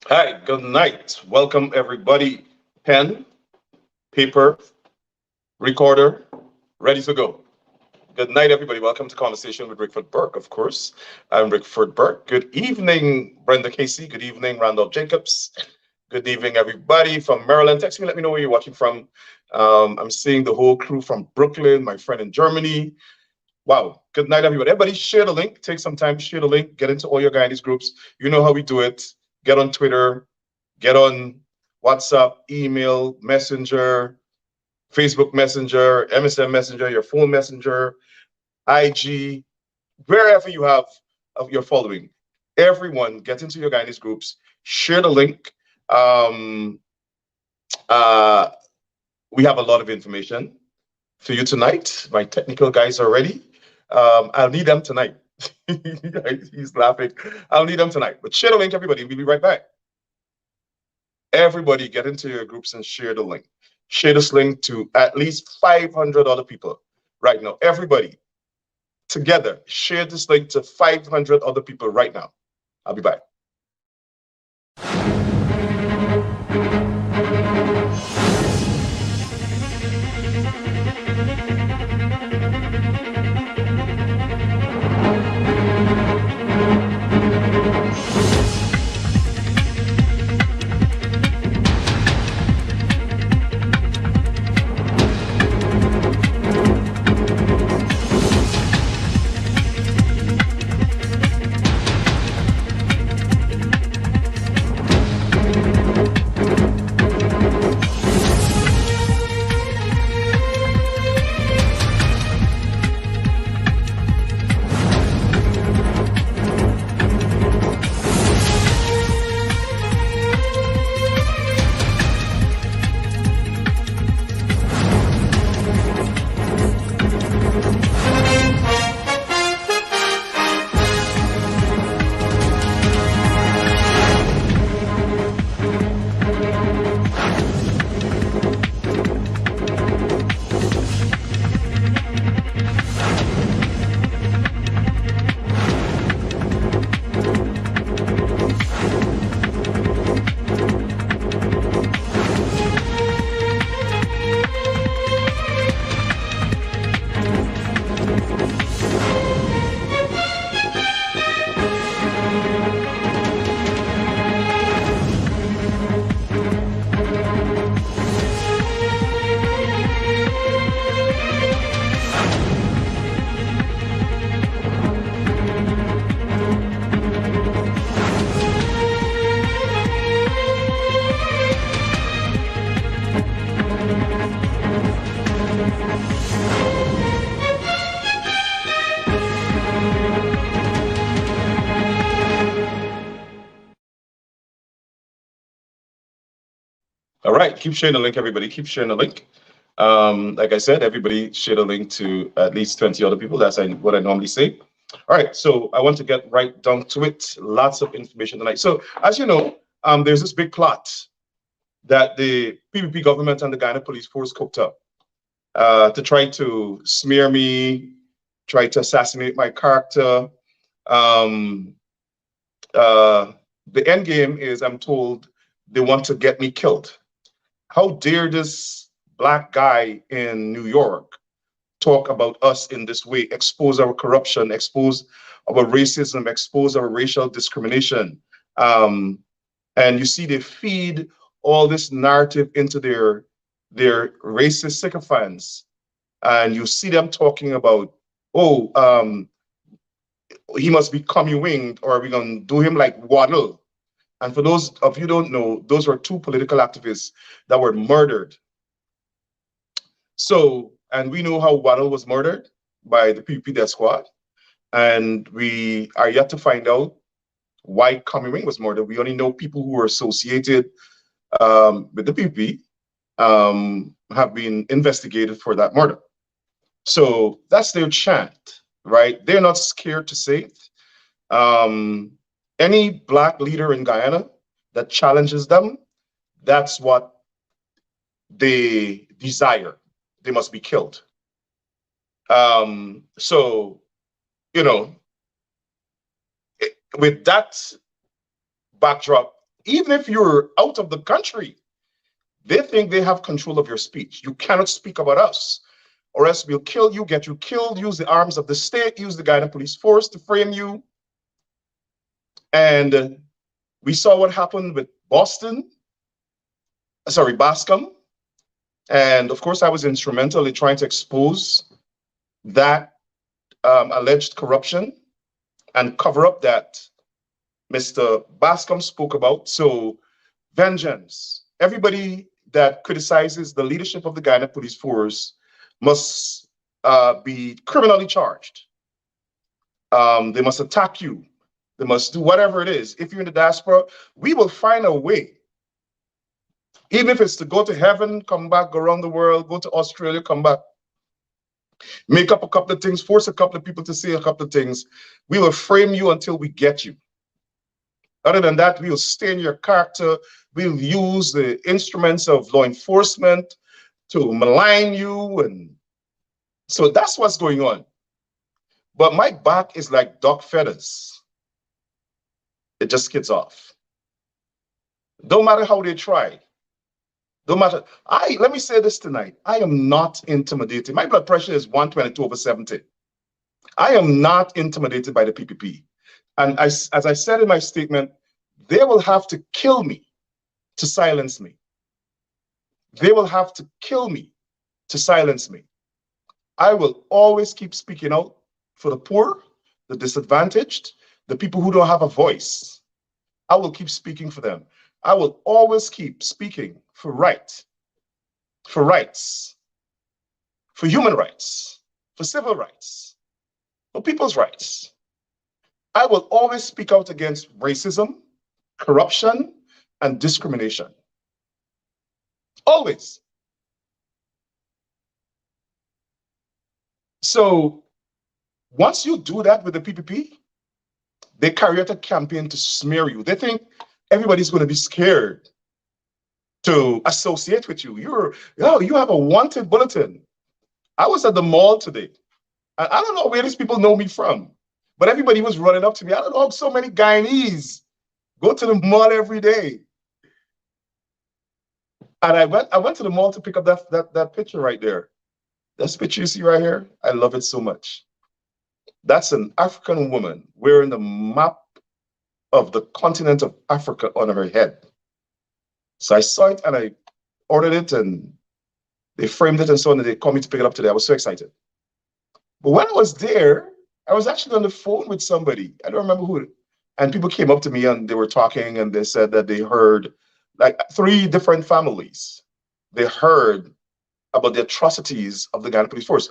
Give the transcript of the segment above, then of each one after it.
Hi, good night. Welcome everybody. Pen, paper, recorder, ready to go. Good night, everybody. Welcome to Conversation with Rickford Burke, of course. I'm Rickford Burke. Good evening, Brenda Casey. Good evening, Randolph Jacobs. Good evening, everybody from Maryland. Text me, let me know where you're watching from. I'm seeing the whole crew from Brooklyn, my friend in Germany. Wow. Good night, everybody. Everybody share the link. Take some time, share the link. Get into all your Guyanese groups. You know how we do it. Get on Twitter. Get on WhatsApp, email, Messenger, Facebook Messenger, MSN Messenger, your phone Messenger, IG, wherever you have of your following. Everyone get into your Guyanese groups. Share the link. We have a lot of information for you tonight. My technical guys are ready. I'll need them tonight. He's laughing. I'll need them tonight. But share the link, everybody. We'll be right back. Everybody get into your groups and share the link. Share this link to at least 500 other people right now. Everybody together, share this link to 500 other people right now. I'll be back. All right, keep sharing the link, everybody. Keep sharing the link. Like I said, everybody share the link to at least 20 other people. That's what I normally say. All right, so I want to get right down to it. Lots of information tonight. So as you know, there's this big plot that the PPP government and the Guyana police force cooked up to try to smear me, try to assassinate my character. Um, the end game is, I'm told, they want to get me killed. How dare this black guy in New York talk about us in this way, expose our corruption, expose our racism, expose our racial discrimination. And you see they feed all this narrative into their racist sycophants. And you see them talking about, oh, he must be coming-winged, or we're going to do him like Waddle. And for those of you who don't know, those were two political activists that were murdered. So, and we know how Waddle was murdered by the PPP Death Squad. And we are yet to find out why Coming was murdered. We only know people who were associated with the PPP have been investigated for that murder. So that's their chant, right? They're not scared to say it. Any black leader in Guyana that challenges them, that's what they desire. They must be killed. So, you know, with that backdrop, even if you're out of the country, they think they have control of your speech. You cannot speak about us, or else we'll kill you, get you killed, use the arms of the state, use the Guyana police force to frame you. And we saw what happened with Bascom. And of course, I was instrumental in trying to expose that alleged corruption and cover up that Mr. Bascom spoke about. So vengeance. Everybody that criticizes the leadership of the Guyana police force must be criminally charged. They must attack you. They must do whatever it is. If you're in the diaspora, we will find a way. Even if it's to go to heaven, come back, go around the world, go to Australia, come back. Make up a couple of things, force a couple of people to say a couple of things. We will frame you until we get you. Other than that, we will stain your character. We'll use the instruments of law enforcement to malign you. And so that's what's going on. But my back is like dog feathers. It just skids off. Don't matter how they try. Don't matter. Let me say this tonight. I am not intimidated. My blood pressure is 122/70. I am not intimidated by the PPP. And as I said in my statement, they will have to kill me to silence me. They will have to kill me to silence me. I will always keep speaking out for the poor, the disadvantaged, the people who don't have a voice. I will keep speaking for them. I will always keep speaking for rights, for human rights, for civil rights, for people's rights. I will always speak out against racism, corruption, and discrimination. Always. So once you do that with the PPP, they carry out a campaign to smear you. They think everybody's going to be scared to associate with you. You have a wanted bulletin. I was at the mall today. And I don't know where these people know me from, but everybody was running up to me. I don't know how so many Guyanese go to the mall every day. And I went to the mall to pick up that picture right there. This picture you see right here, I love it so much. That's an African woman wearing the map of the continent of Africa on her head. So I saw it and I ordered it and they framed it and so on, and they called me to pick it up today. I was so excited. But when I was there, I was actually on the phone with somebody. I don't remember who. And people came up to me and they were talking and they said that they heard, like 3 different families, they heard about the atrocities of the Guyana police force.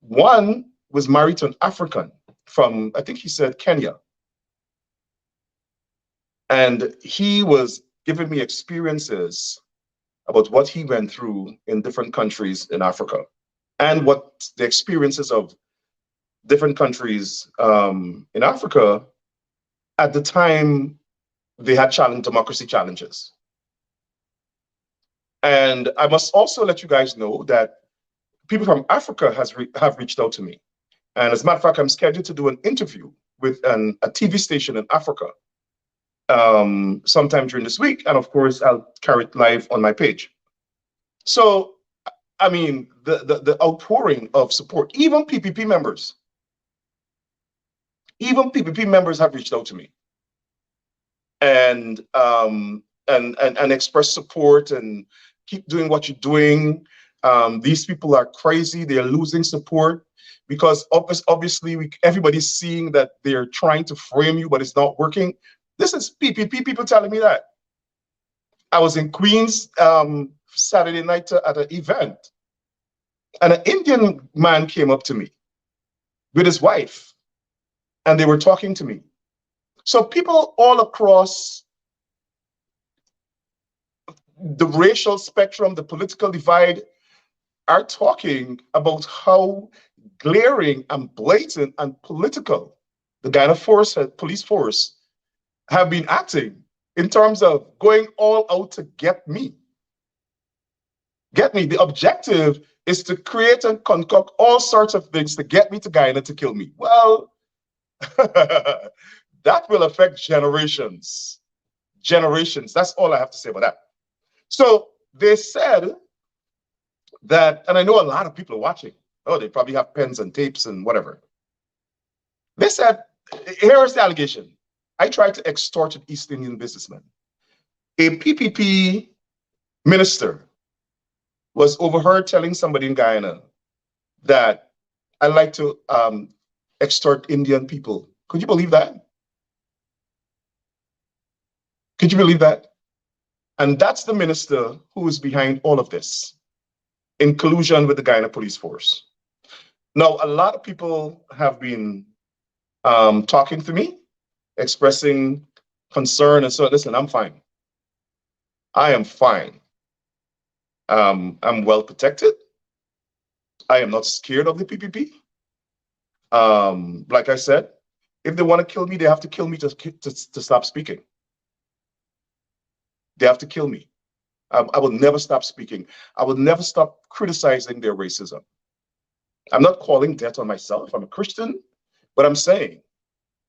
One was married to an African from, I think he said, Kenya. And he was giving me experiences about what he went through in different countries in Africa and what the experiences of different countries in Africa at the time they had democracy challenges. And I must also let you guys know that people from Africa have reached out to me. And as a matter of fact, I'm scheduled to do an interview with a TV station in Africa sometime during this week. And of course, I'll carry it live on my page. So, I mean, the outpouring of support, even PPP members have reached out to me and express support and keep doing what you're doing. These people are crazy. They're losing support because obviously everybody's seeing that they're trying to frame you, but it's not working. This is PPP people telling me that. I was in Queens Saturday night at an event, and an Indian man came up to me with his wife, and they were talking to me. So people all across the racial spectrum, the political divide, are talking about how glaring and blatant and political the Guyana police force have been acting in terms of going all out to get me. Get me. The objective is to create and concoct all sorts of things to get me to Guyana to kill me. Well, that will affect generations. Generations. That's all I have to say about that. So they said that, and I know a lot of people are watching. Oh, they probably have pens and tapes and whatever. They said, here's the allegation. I tried to extort an East Indian businessman. A PPP minister was overheard telling somebody in Guyana that I like to extort Indian people. Could you believe that? Could you believe that? And that's the minister who is behind all of this, in collusion with the Guyana police force. Now, a lot of people have been talking to me, expressing concern and so, listen, I'm fine. I am fine. I'm well protected. I am not scared of the PPP. Like I said, if they want to kill me, they have to kill me to stop speaking. They have to kill me. I will never stop speaking. I will never stop criticizing their racism. I'm not calling death on myself. I'm a Christian, but I'm saying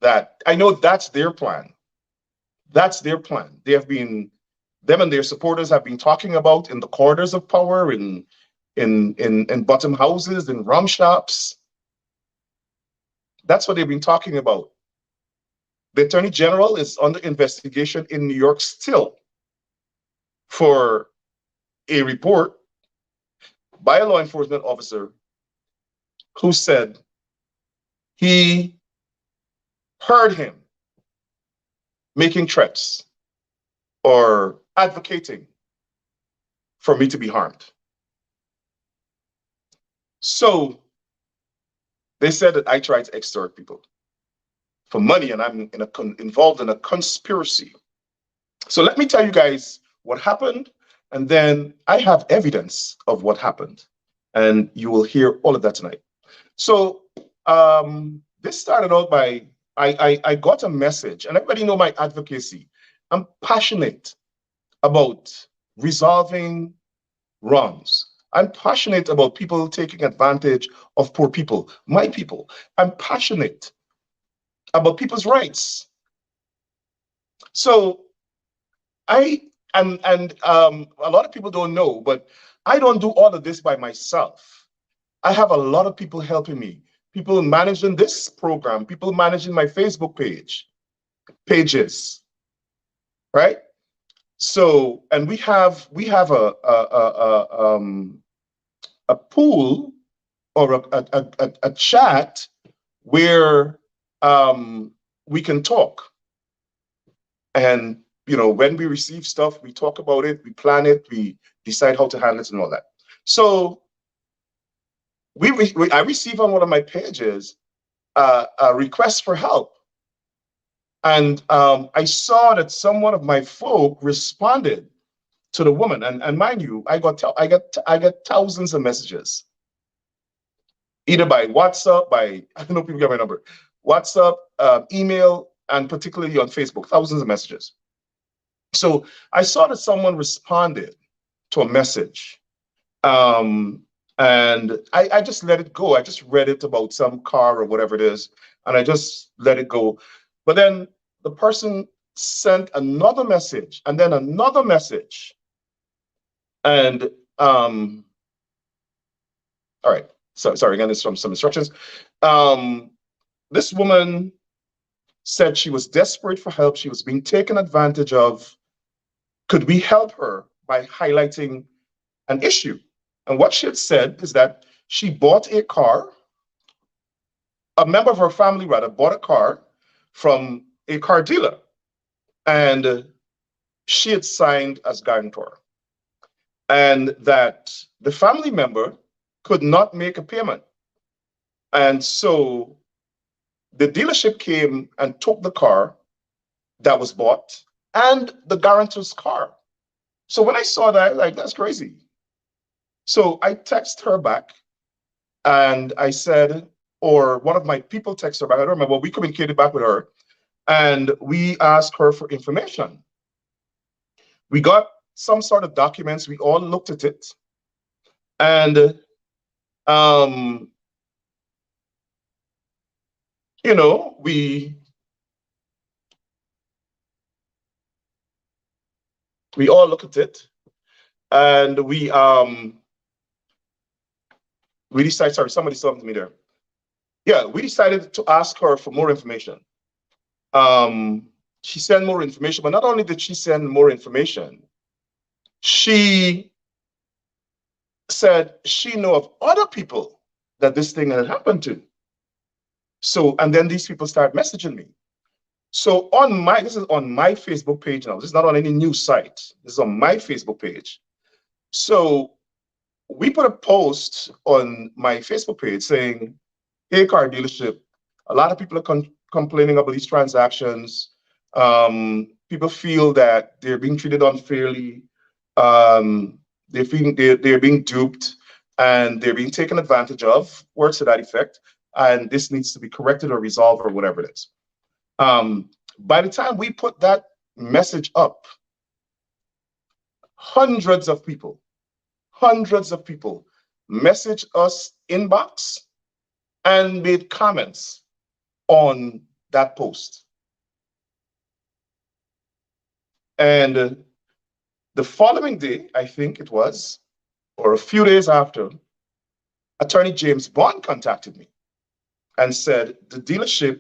that I know that's their plan. That's their plan. They have been, them and their supporters have been talking about in the corridors of power, in bottom houses, in rum shops. That's what they've been talking about. The Attorney General is under investigation in New York still for a report by a law enforcement officer who said he heard him making threats or advocating for me to be harmed. So they said that I tried to extort people for money and I'm involved in a conspiracy. So let me tell you guys what happened, and then I have evidence of what happened, and you will hear all of that tonight. So this started out by, I got a message, and everybody know my advocacy. I'm passionate about resolving wrongs. I'm passionate about people taking advantage of poor people, my people. I'm passionate about people's rights. So a lot of people don't know, but I don't do all of this by myself. I have a lot of people helping me. People managing this program, people managing my Facebook pages, right? So, and we have a pool or a chat where we can talk. And you know, when we receive stuff, we talk about it, we plan it, we decide how to handle it and all that. So I received on one of my pages a request for help. And I saw that someone of my folk responded to the woman. And mind you, I get thousands of messages, either by WhatsApp, I don't know if people get my number, WhatsApp, email, and particularly on Facebook, thousands of messages. So I saw that someone responded to a message, and I just let it go. I just read it about some car or whatever it is, and I just let it go. But then the person sent another message and then another message. And all right, sorry, again, this is from some instructions. This woman said she was desperate for help. She was being taken advantage of. Could we help her by highlighting an issue? And what she had said is that she bought a car, a member of her family rather, bought a car from a car dealer, and she had signed as guarantor, and that the family member could not make a payment. And so the dealership came and took the car that was bought and the guarantor's car. So when I saw that, like, that's crazy. So I texted her back and I said, or one of my people texted her back, I don't remember, we communicated back with her and we asked her for information. We got some sort of documents, we all looked at it, and you know, we all looked at it, and we decided, sorry, somebody stopped me there. Yeah, we decided to ask her for more information. She sent more information, but not only did she send more information, she said she knew of other people that this thing had happened to. So, and then these people start messaging me. So this is on my Facebook page now. This is not on any news site. This is on my Facebook page. So we put a post on my Facebook page saying, hey, car dealership, a lot of people are complaining about these transactions. People feel that they're being treated unfairly. They feel they're being duped and they're being taken advantage of, words to that effect. And this needs to be corrected or resolved or whatever it is. By the time we put that message up, hundreds of people messaged us inbox and made comments on that post. And the following day, I think it was, or a few days after, Attorney James Bond contacted me and said the dealership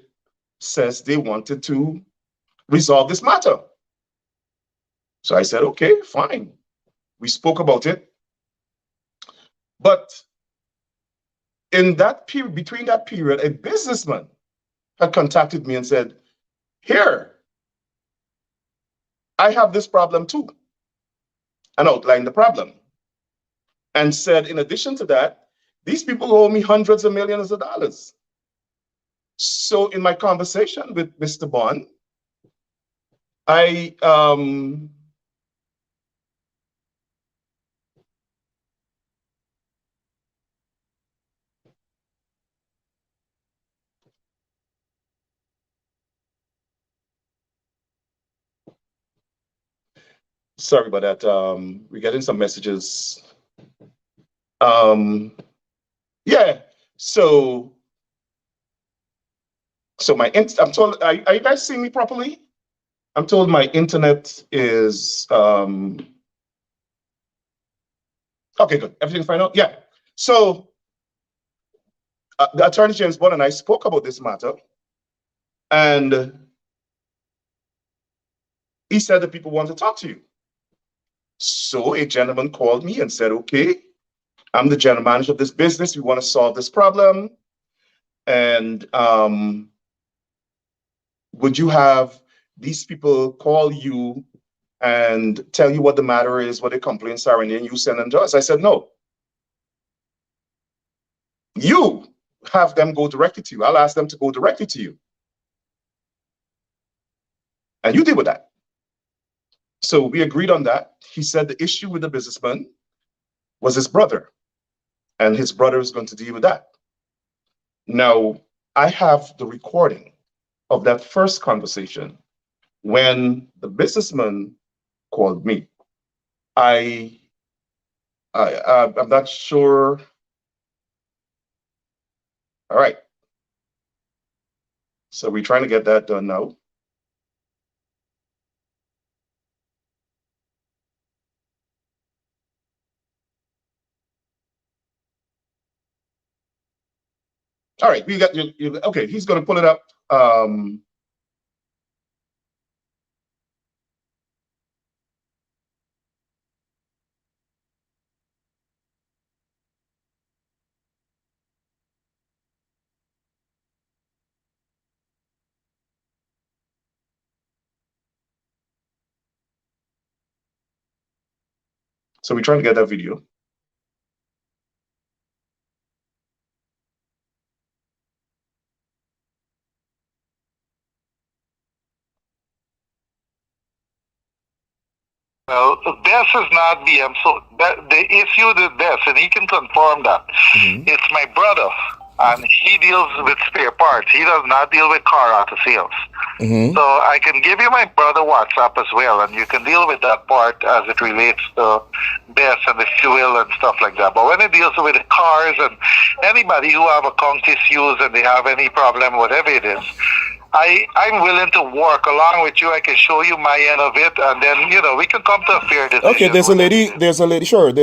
says they wanted to resolve this matter. So I said, okay, fine. We spoke about it. But in that period, between that period, a businessman had contacted me and said, here, I have this problem too, and outlined the problem. And said, in addition to that, these people owe me hundreds of millions of dollars. So in my conversation with Mr. Bond, I sorry about that. We're getting some messages. Yeah. So I'm told. Are you guys seeing me properly? I'm told my internet is okay. Good. Everything's fine now. Yeah. So the Attorney James Bond and I spoke about this matter, and he said that people want to talk to you. So a gentleman called me and said, okay, I'm the general manager of this business. We want to solve this problem. And would you have these people call you and tell you what the matter is, what the complaints are, and then you send them to us? I said, no. You have them go directly to you. I'll ask them to go directly to you. And you deal with that. So we agreed on that. He said the issue with the businessman was his brother, and his brother is going to deal with that. Now, I have the recording of that first conversation when the businessman called me. I'm not sure. All right. So we're trying to get that done now. All right, we got you. Okay, he's going to pull it up. So we're trying to get that video. Well, Des is not BM, so the issue with Des, and he can confirm that. It's my brother, and he deals with spare parts. He does not deal with car auto sales. So I can give you my brother WhatsApp as well, and you can deal with that part as it relates to Des and the fuel and stuff like that. But when it deals with the cars and anybody who have account issues and they have any problem, whatever it is, I'm willing to work along with you. I can show you my end of it, and then we can come to a fair decision. Okay, there's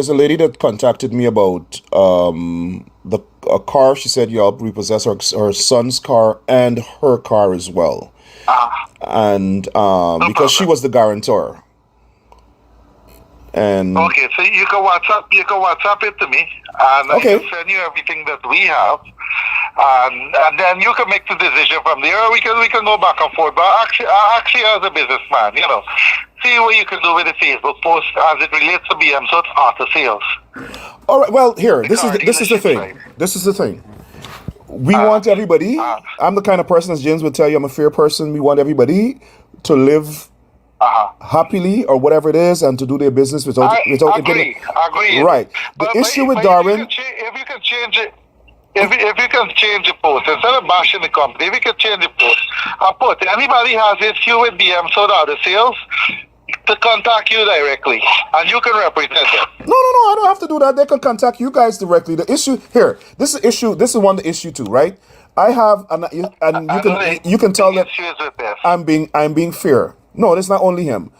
a lady that contacted me about a car. She said you repossess her son's car and her car as well, and because she was the guarantor. And okay, so you can WhatsApp it to me, and I can send you everything that we have, and then you can make the decision from there. Or we can go back and forth. But actually, as a businessman, see what you can do with the Facebook post as it relates to BM, so it's auto sales. All right. Well, here, this is the thing. Right? This is the thing. We want everybody. I'm the kind of person, as James would tell you, I'm a fair person. We want everybody to live happily or whatever it is, and to do their business without agree. Right. The issue with Darwin. If you can change it. If you can change the post, instead of bashing the company, if you can change the post, I put anybody has issue with BM Soda the sales to contact you directly, and you can represent them. No, I don't have to do that. They can contact you guys directly. The issue here, this is one the issue too, right? I have, and you can tell that I'm being fair. No, it's not only him.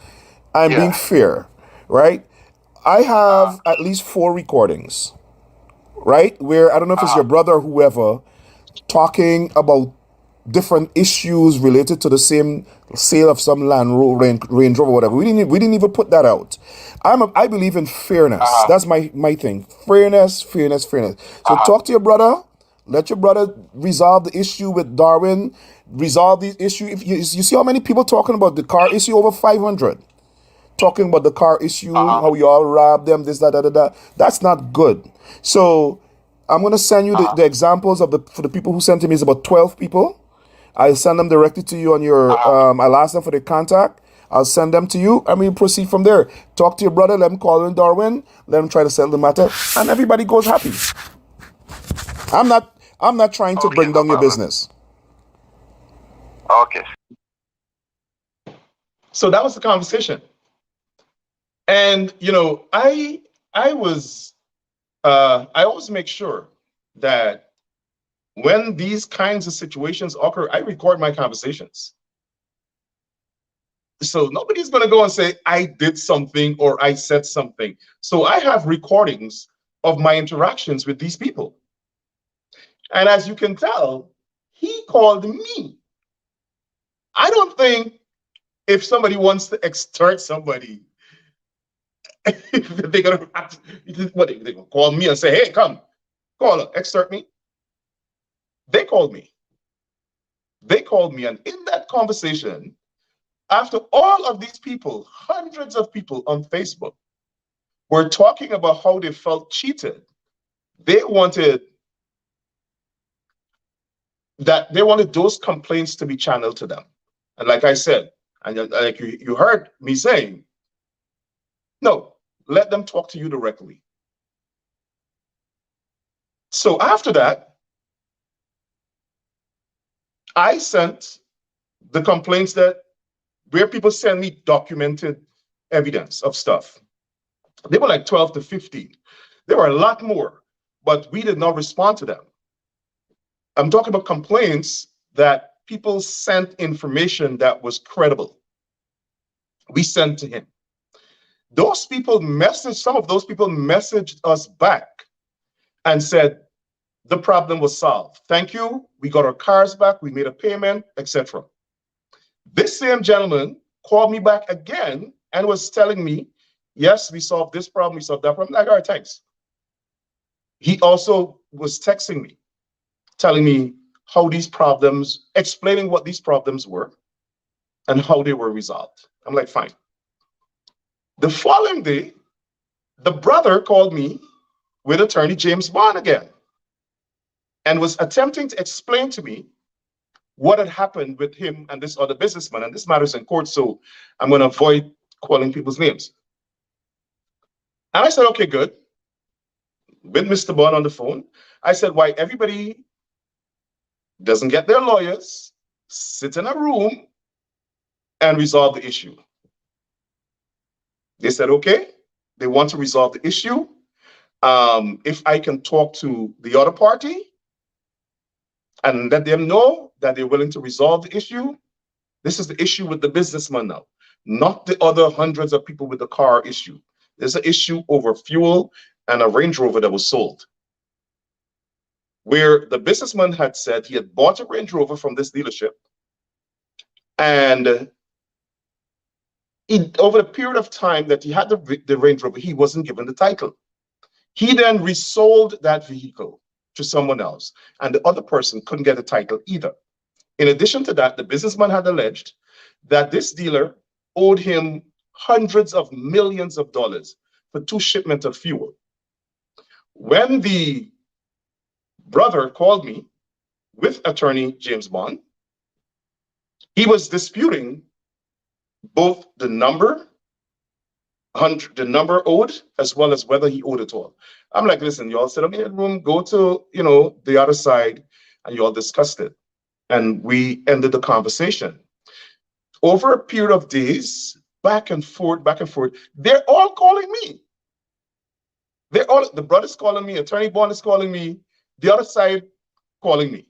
I'm being fair, right? I have at least 4 recordings, right? Where I don't know if it's your brother or whoever talking about different issues related to the same sale of some Range Rover, whatever. We didn't even put that out. I believe in fairness. That's my thing. Fairness. So talk to your brother. Let your brother resolve the issue with Darwin. Resolve the issue. If you see how many people talking about the car issue, over 500. Talking about the car issue, how we all robbed them, this, that. That's not good. So I'm going to send you the examples for the people who sent to me. Is about 12 people. I'll send them directly to you on your, I'll ask them for their contact. I'll send them to you, and we proceed from there. Talk to your brother, let him call in Darwin, let him try to settle the matter, and everybody goes happy. I'm not trying to bring down your business. Okay. So that was the conversation. And I always make sure that when these kinds of situations occur, I record my conversations. So nobody's going to go and say, I did something or I said something. So I have recordings of my interactions with these people. And as you can tell, he called me. I don't think if somebody wants to extort somebody, they're going to call me and say, hey, come, call her, extort me. They called me. And in that conversation, after all of these people, hundreds of people on Facebook were talking about how they felt cheated, they wanted those complaints to be channeled to them. And like I said, and like you heard me saying, No, let them talk to you directly. So after that, I sent the complaints that where people send me documented evidence of stuff. They were like 12 to 15. There were a lot more, but we did not respond to them. I'm talking about complaints that people sent information that was credible. We sent to him. Those people messaged, some of those people messaged us back and said, the problem was solved. Thank you. We got our cars back. We made a payment, etc. This same gentleman called me back again and was telling me, yes, we solved this problem, we solved that problem. Like, all right, thanks. He also was texting me, telling me how these problems, explaining what these problems were and how they were resolved. I'm like, fine. The following day, the brother called me with attorney James Bond again and was attempting to explain to me what had happened with him and this other businessman. And this matters in court, so I'm going to avoid calling people's names. And I said, okay, good. With Mr. Bond on the phone, I said, why everybody doesn't get their lawyers, sit in a room, and resolve the issue. They said, okay, they want to resolve the issue. If I can talk to the other party and let them know that they're willing to resolve the issue. This is the issue with the businessman now, not the other hundreds of people with the car issue. There's an issue over fuel and a Range Rover that was sold, where the businessman had said he had bought a Range Rover from this dealership, and over the period of time that he had the Range Rover, he wasn't given the title. He then resold that vehicle to someone else, and the other person couldn't get a title either. In addition to that, the businessman had alleged that this dealer owed him hundreds of millions of dollars for 2 shipments of fuel. When the brother called me with attorney James Bond, he was disputing both the number owed as well as whether he owed it all. I'm like, listen, y'all sit up in the room, go to, the other side, and y'all discussed it. And we ended the conversation. Over a period of days, back and forth, they're all calling me. The brother's calling me, attorney Bond is calling me, the other side calling me.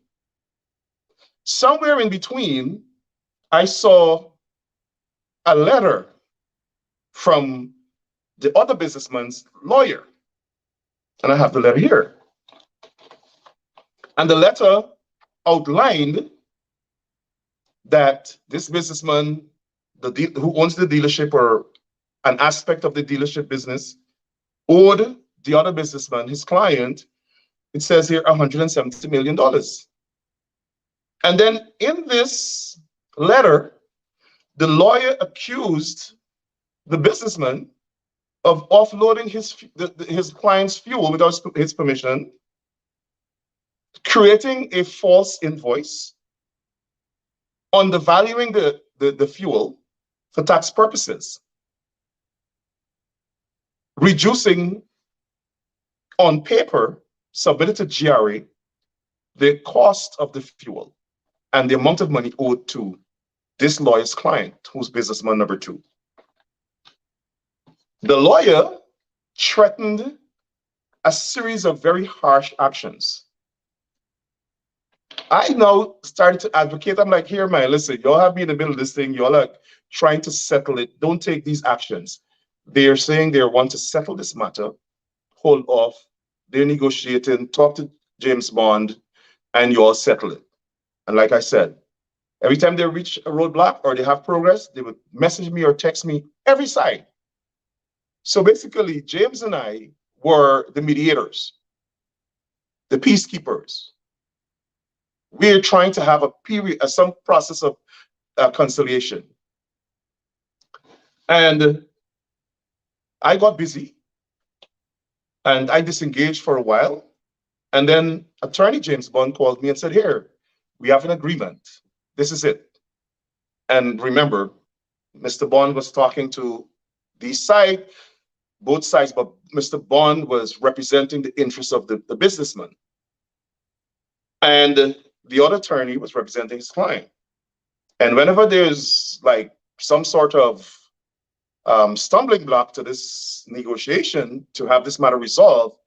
Somewhere in between, I saw a letter from the other businessman's lawyer. And I have the letter here. And the letter outlined that this businessman, who owns the dealership or an aspect of the dealership business, owed the other businessman, his client, it says here $170 million. And then in this letter, the lawyer accused the businessman of offloading his client's fuel without his permission, creating a false invoice, undervaluing the fuel for tax purposes, reducing on paper, submitted to GRA, the cost of the fuel and the amount of money owed to this lawyer's client, who's businessman number 2. The lawyer threatened a series of very harsh actions. I now started to advocate. I'm like, here, man, listen, y'all have me in the middle of this thing. Y'all are trying to settle it. Don't take these actions. They're saying they want to settle this matter, hold off. They're negotiating, talk to James Bond, and you all settle it. And like I said, every time they reach a roadblock or they have progress, they would message me or text me every side. So basically, James and I were the mediators, the peacekeepers. We're trying to have some process of conciliation. And I got busy and I disengaged for a while. And then attorney James Bond called me and said, here, we have an agreement. This is it. And remember, Mr. Bond was talking to the side both sides, but Mr. Bond was representing the interests of the businessman. And the other attorney was representing his client. And whenever there's like some sort of stumbling block to this negotiation to have this matter resolved,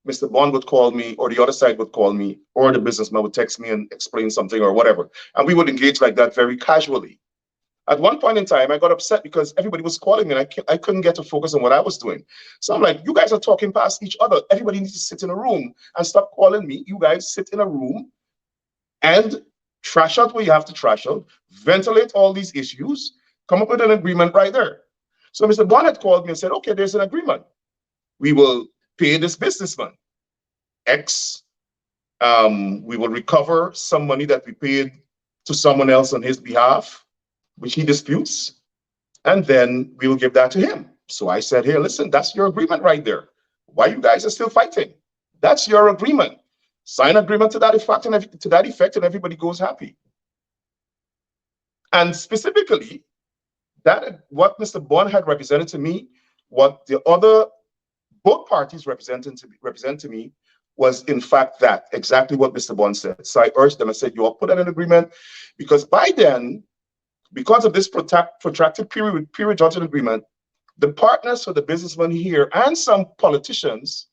Mr. Bond would call me, or the other side would call me, or the businessman would text me and explain something or whatever. And we would engage like that very casually. At one point in time, I got upset because everybody was calling me and I couldn't get to focus on what I was doing. So I'm like, you guys are talking past each other. Everybody needs to sit in a room and stop calling me. You guys sit in a room and trash out what you have to trash out, ventilate all these issues, come up with an agreement right there. So Mr. Bond had called me and said, okay, there's an agreement. We will pay this businessman X. We will recover some money that we paid to someone else on his behalf, which he disputes, and then we will give that to him. So I said, hey, listen, that's your agreement right there. Why you guys are still fighting? That's your agreement. Sign agreement to that effect, and everybody goes happy. And specifically, that what Mr. Bond had represented to me, what the other both parties represent to me was in fact that exactly what Mr. Bond said. So I urged them, I said, you all put that in agreement, because by then, because of this protracted period judgment agreement, the partners for the businessman here and some politicians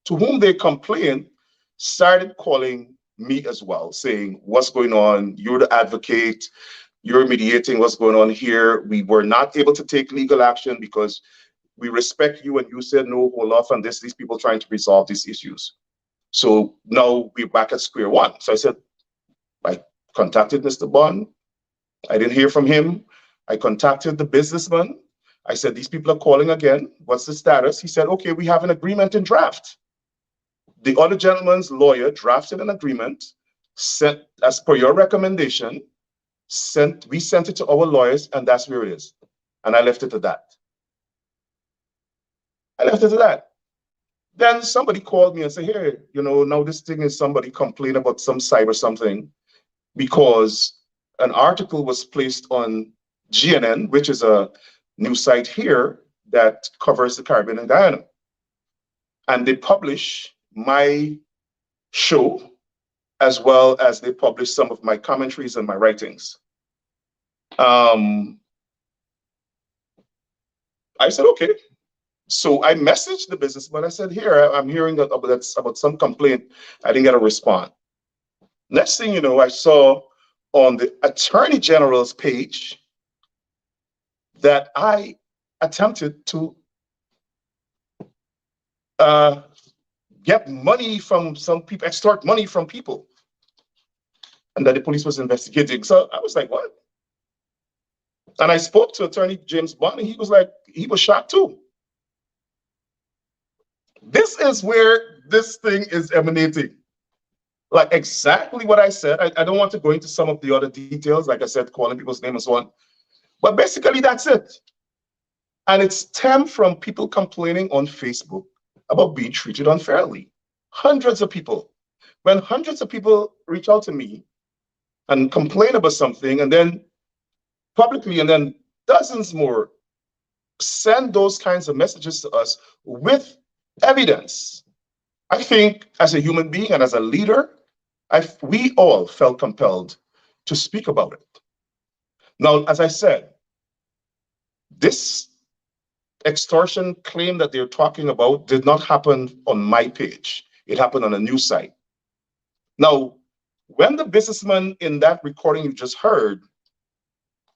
to whom they complained started calling me as well, saying, what's going on? You're the advocate, you're mediating what's going on here. We were not able to take legal action because we respect you and you said no, hold off on this, these people trying to resolve these issues. So now we're back at square one. So I said, I contacted Mr. Bond. I didn't hear from him. I contacted the businessman. I said, these people are calling again. What's the status? He said, okay, we have an agreement in draft. The other gentleman's lawyer drafted an agreement, sent as per your recommendation, we sent it to our lawyers, and that's where it is. And I left it at that. Then somebody called me and said, hey, now this thing is somebody complained about some cyber something because an article was placed on GNN, which is a news site here that covers the Caribbean and Guyana. And they publish my show as well as they publish some of my commentaries and my writings. I said, okay. So I messaged the businessman. I said, here, I'm hearing about some complaint. I didn't get a response. Next thing you know, I saw on the Attorney General's page that I attempted to get money from some people, extort money from people, and that the police was investigating. So I was like, what? And I spoke to Attorney James Bond, and he was shocked too. This is where this thing is emanating. Like exactly what I said. I don't want to go into some of the other details, like I said, calling people's names and so on. But basically, that's it. And it stemmed from people complaining on Facebook about being treated unfairly. Hundreds of people. When hundreds of people reach out to me and complain about something, and then publicly, and then dozens more send those kinds of messages to us with evidence, I think as a human being and as a leader, we all felt compelled to speak about it. Now, as I said, this extortion claim that they're talking about did not happen on my page. It happened on a news site. Now, when the businessman in that recording you just heard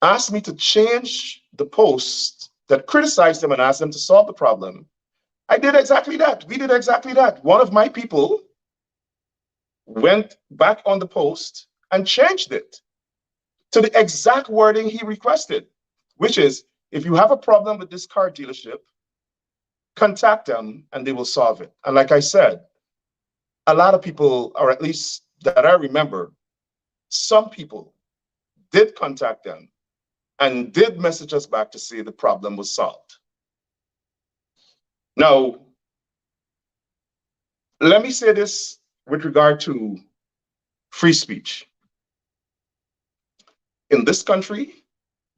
asked me to change the post that criticized them and asked them to solve the problem, I did exactly that. We did exactly that. One of my people went back on the post and changed it to the exact wording he requested, which is, if you have a problem with this car dealership, contact them and they will solve it. And like I said, a lot of people, or at least that I remember, some people did contact them and did message us back to say the problem was solved. Now, let me say this with regard to free speech. In this country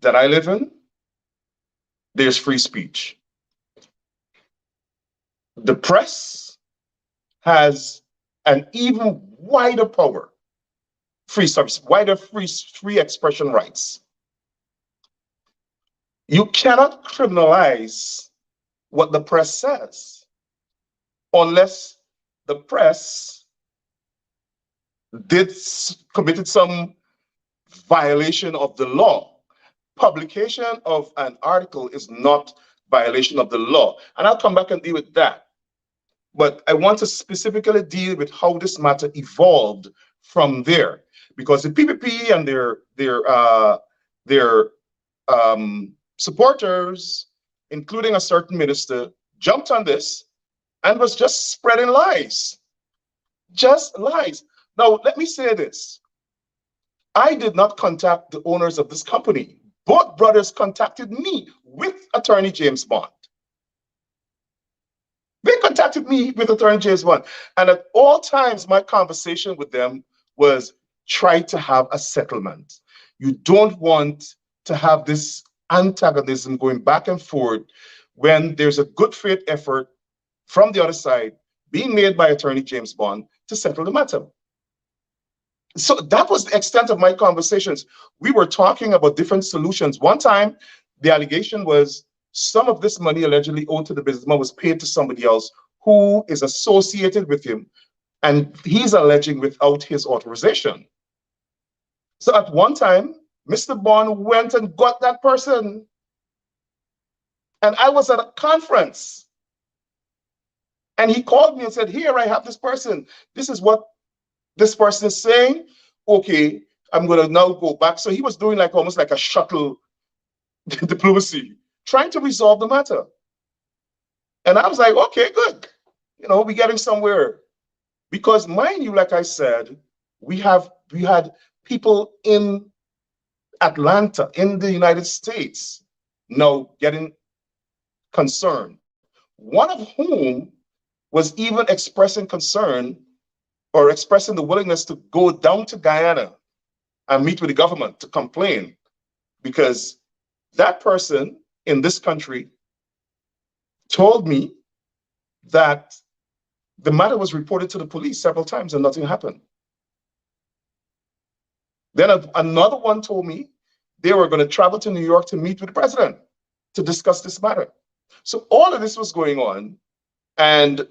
that I live in, there's free speech. The press has an even wider power, free expression rights. You cannot criminalize what the press says unless the press committed some violation of the law. Publication of an article is not violation of the law. And I'll come back and deal with that. But I want to specifically deal with how this matter evolved from there, because the PPP and their supporters, including a certain minister, jumped on this and was just spreading lies. Just lies. Now, let me say this. I did not contact the owners of this company. Both brothers contacted me with Attorney James Bond. They contacted me with Attorney James Bond. And at all times, my conversation with them was try to have a settlement. You don't want to have this antagonism going back and forth when there's a good faith effort from the other side being made by Attorney James Bond to settle the matter. So that was the extent of my conversations. We were talking about different solutions. One time, the allegation was some of this money allegedly owed to the businessman was paid to somebody else who is associated with him, and he's alleging without his authorization. So at one time, Mr. Bond went and got that person. And I was at a conference. And he called me and said, here, I have this person. This is what this person is saying. Okay, I'm going to now go back. So he was doing like almost like a shuttle diplomacy, trying to resolve the matter. And I was like, okay, good. You know, we're getting somewhere. Because mind you, like I said, we had people in Atlanta, in the United States, now getting concerned. One of whom was even expressing concern or expressing the willingness to go down to Guyana and meet with the government to complain, because that person in this country told me that the matter was reported to the police several times and nothing happened. Then another one told me they were going to travel to New York to meet with the president to discuss this matter. So all of this was going on, and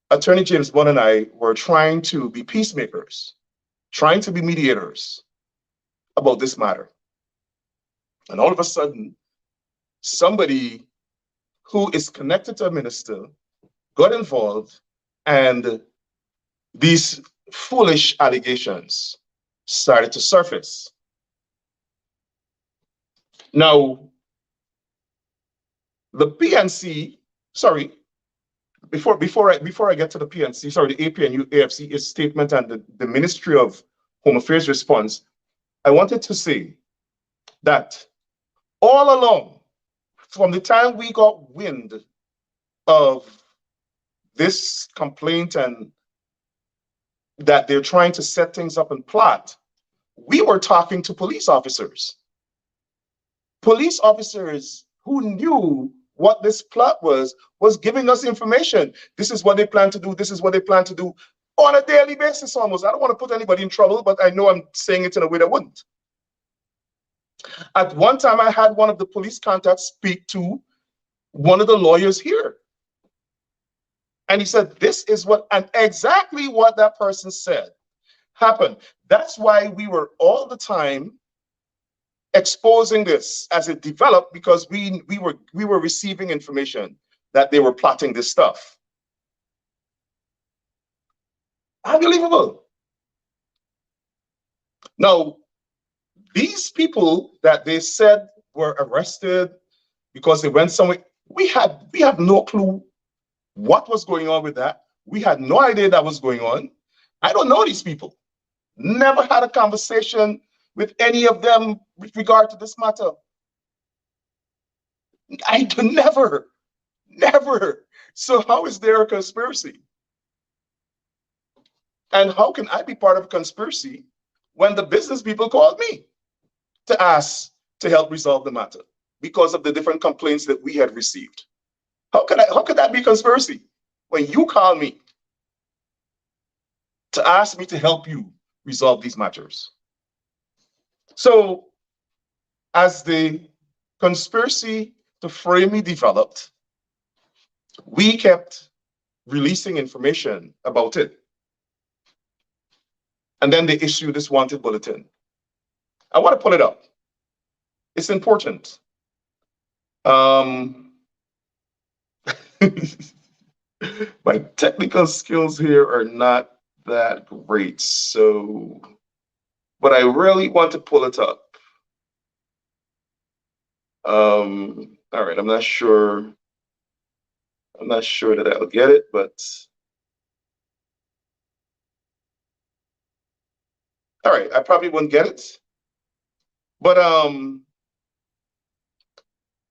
Attorney James Bond and I were trying to be peacemakers, trying to be mediators about this matter. And all of a sudden, somebody who is connected to a minister got involved, and these foolish allegations started to surface. Now, the PNC, sorry, before I get to the PNC, sorry, the APNU AFC statement and the Ministry of Home Affairs response, I wanted to say that all along, from the time we got wind of this complaint and that they're trying to set things up and plot, we were talking to police officers. Police officers who knew what this plot was giving us information. This is what they plan to do. This is what they plan to do on a daily basis almost. I don't want to put anybody in trouble, but I know I'm saying it in a way that wouldn't. At one time, I had one of the police contacts speak to one of the lawyers here. And he said, this is what, and exactly what that person said happened. That's why we were all the time exposing this as it developed, because we were receiving information that they were plotting this stuff. Unbelievable. Now, these people that they said were arrested because they went somewhere, we have no clue what was going on with that. We had no idea that was going on. I don't know these people. Never had a conversation with any of them with regard to this matter. Never. So how is there a conspiracy? And how can I be part of a conspiracy when the business people called me to ask to help resolve the matter because of the different complaints that we had received? How could that be conspiracy? when you call me to ask me to help you resolve these matters. So as the conspiracy to frame me developed, we kept releasing information about it. And then they issued this wanted bulletin. I want to pull it up. It's important. My technical skills here are not that great, so, but I really want to pull it up. All right, I'm not sure that I'll get it, but all right, I probably won't get it. But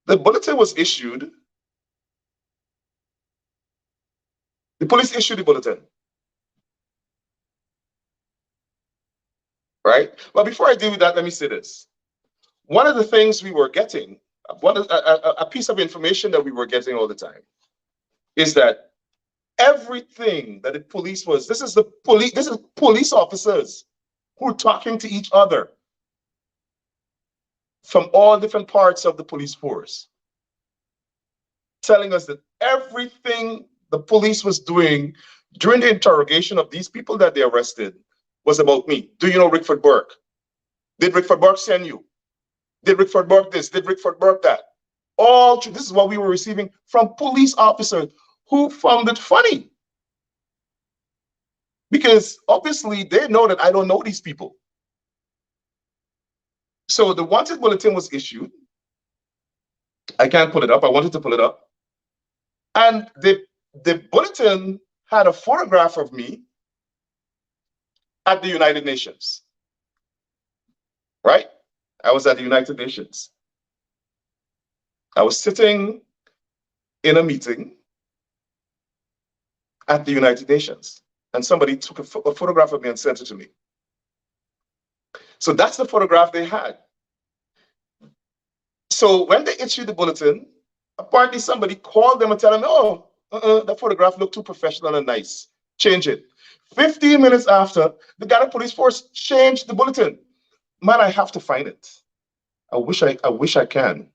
the bulletin was issued. The police issued the bulletin. Right? But before I deal with that, let me say this. One of the things we were getting, a piece of information that we were getting all the time, is that everything that the police was, this is police officers who are talking to each other from all different parts of the police force, telling us that everything the police was doing during the interrogation of these people that they arrested was about me. Do you know Rickford Burke? Did Rickford Burke send you? Did Rickford Burke this? Did Rickford Burke that? All true. This is what we were receiving from police officers who found it funny. Because obviously they know that I don't know these people. So the wanted bulletin was issued. I can't pull it up. I wanted to pull it up. And the bulletin had a photograph of me at the United Nations. Right? I was at the United Nations. I was sitting in a meeting at the United Nations, and somebody took a photograph of me and sent it to me. So that's the photograph they had. So when they issued the bulletin, apparently somebody called them and told them, oh, the photograph looked too professional and nice. Change it. 15 minutes after, the Ghana Police Force changed the bulletin. Man, I have to find it. I wish I can.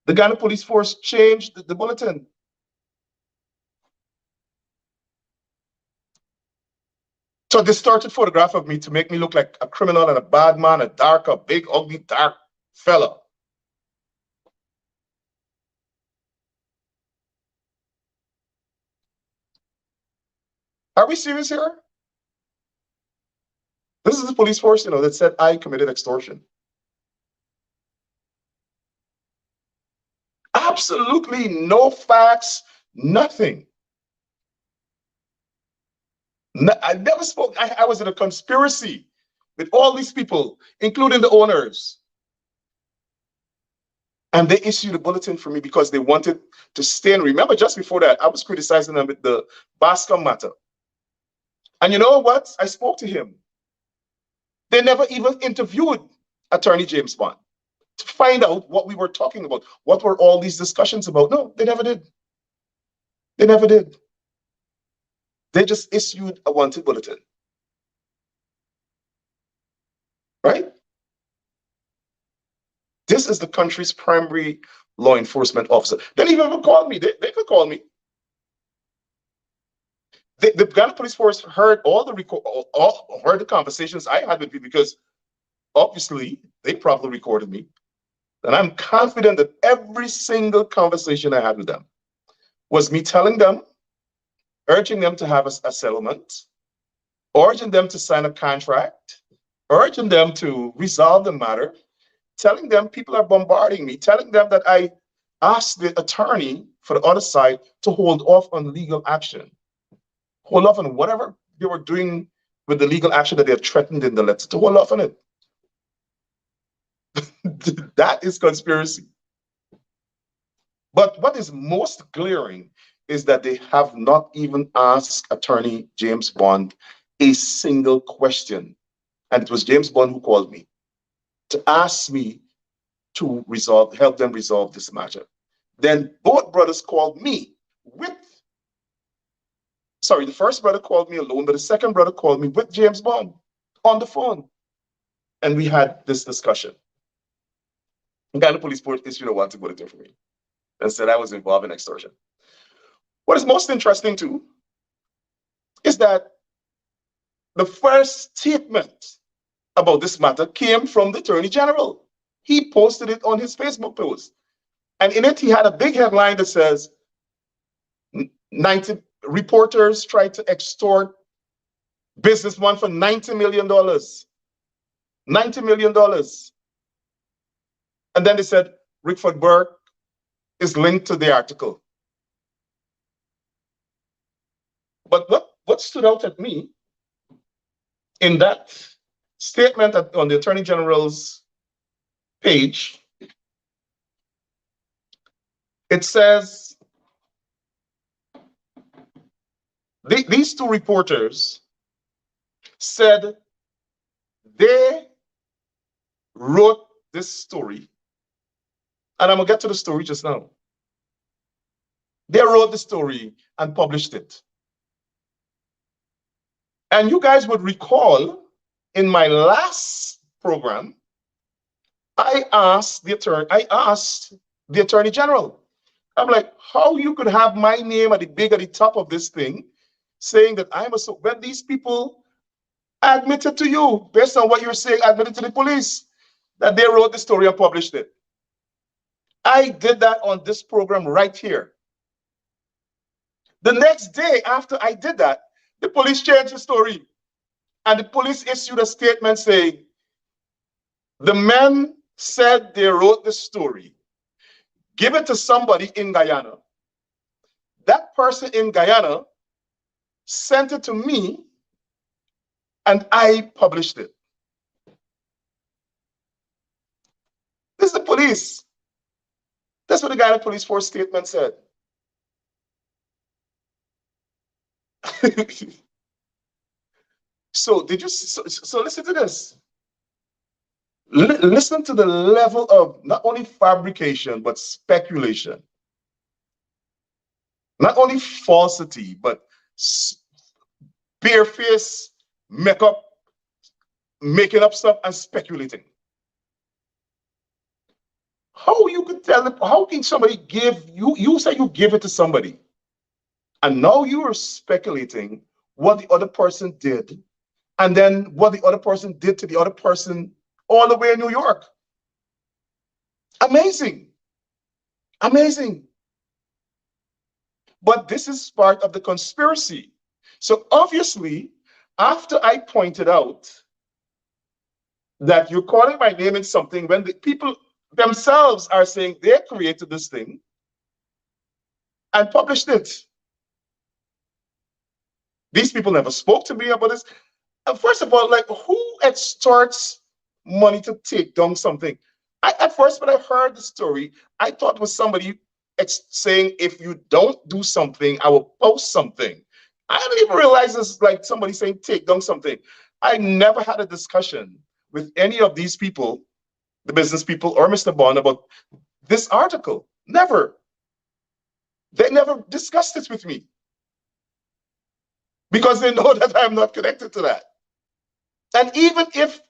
The Ghana Police Force changed the bulletin. So a distorted photograph of me to make me look like a criminal and a bad man, a big, ugly, dark fella. Are we serious here? This is the police force, that said I committed extortion. Absolutely no facts, nothing. I never spoke. I was in a conspiracy with all these people, including the owners. And they issued a bulletin for me because they wanted to stay. And remember, just before that, I was criticizing them with the Bascom matter. And you know what? I spoke to him. They never even interviewed Attorney James Bond to find out what we were talking about. What were all these discussions about? No, they never did. They never did. They just issued a wanted bulletin. Right? This is the country's primary law enforcement officer. They didn't even call me. They could call me. The Ghana Police Force heard heard the conversations I had with people, because obviously they probably recorded me. And I'm confident that every single conversation I had with them was me telling them, urging them to have a settlement, urging them to sign a contract, urging them to resolve the matter, telling them people are bombarding me, telling them that I asked the attorney for the other side to hold off on legal action, hold off on whatever they were doing with the legal action that they have threatened in the letter, to hold off on it. That is conspiracy. But what is most glaring is that they have not even asked Attorney James Bond a single question. And it was James Bond who called me to ask me to help them resolve this matter. Then both brothers called me the first brother called me alone, but the second brother called me with James Bond on the phone. And we had this discussion. The Guyana police issued a wanted bulletin for me and said I was involved in extortion. What is most interesting too is that the first statement about this matter came from the Attorney General. He posted it on his Facebook post. And in it, he had a big headline that says, 90 reporters tried to extort businessman for $90 million. $90 million. And then they said, Rickford Burke is linked to the article. But what stood out at me in that statement on the Attorney General's page, it says, these two reporters said they wrote this story, and I'm gonna get to the story just now. They wrote the story and published it. And you guys would recall in my last program, I asked the Attorney General, I'm like, how you could have my name at the top of this thing, saying that when these people admitted to you, based on what you're saying, admitted to the police, that they wrote the story and published it. I did that on this program right here. The next day after I did that, the police changed the story. And the police issued a statement saying, the men said they wrote the story. Give it to somebody in Guyana. That person in Guyana sent it to me, and I published it. This is the police. That's what the Guyana Police Force statement said. So listen to this. Listen to the level of not only fabrication, but speculation. Not only falsity, but bare-face makeup, making up stuff and speculating. How you could tell them, how can somebody give you say you give it to somebody, and now you are speculating what the other person did, and then what the other person did to the other person all the way in New York. Amazing. Amazing. But this is part of the conspiracy. So obviously, after I pointed out that you're calling my name in something when the people themselves are saying they created this thing and published it. These people never spoke to me about this. And first of all, like, who extorts money to take down something? At first, when I heard the story, I thought it was somebody saying, if you don't do something, I will post something. I didn't even realize this, like somebody saying, take down something. I never had a discussion with any of these people, the business people or Mr. Bond, about this article. Never. They never discussed it with me, because they know that I'm not connected to that. And even if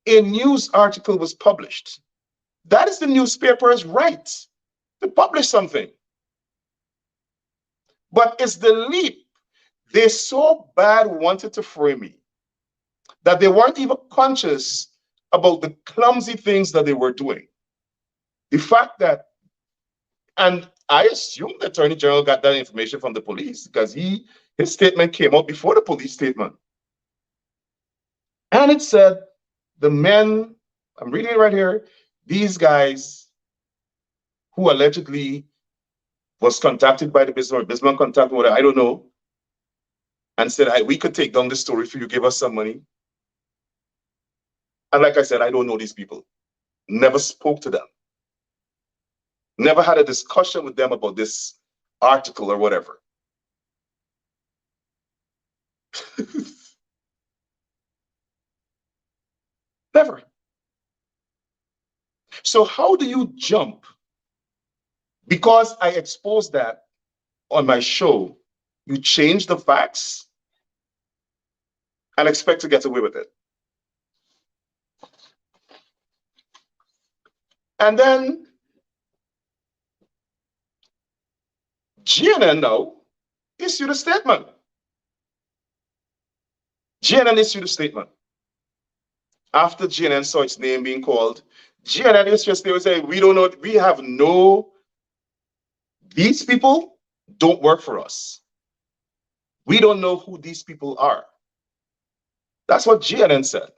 a news article was published, that is the newspaper's right to publish something. But it's the leap. They so bad wanted to frame me that they weren't even conscious about the clumsy things that they were doing. The fact that, and I assume the Attorney General got that information from the police, because his statement came out before the police statement. And it said, the men, I'm reading it right here, these guys who allegedly was contacted by the business, or businessman contacted, whatever, I don't know, and said, we could take down this story for you, give us some money. And like I said, I don't know these people. Never spoke to them. Never had a discussion with them about this article or whatever. Never. So how do you jump Because I exposed that on my show, you change the facts and expect to get away with it. And then GNN now issued a statement. GNN issued a statement. After GNN saw its name being called, GNN issued a statement saying, we don't know, we have no, these people don't work for us. We don't know who these people are. That's what GNN said.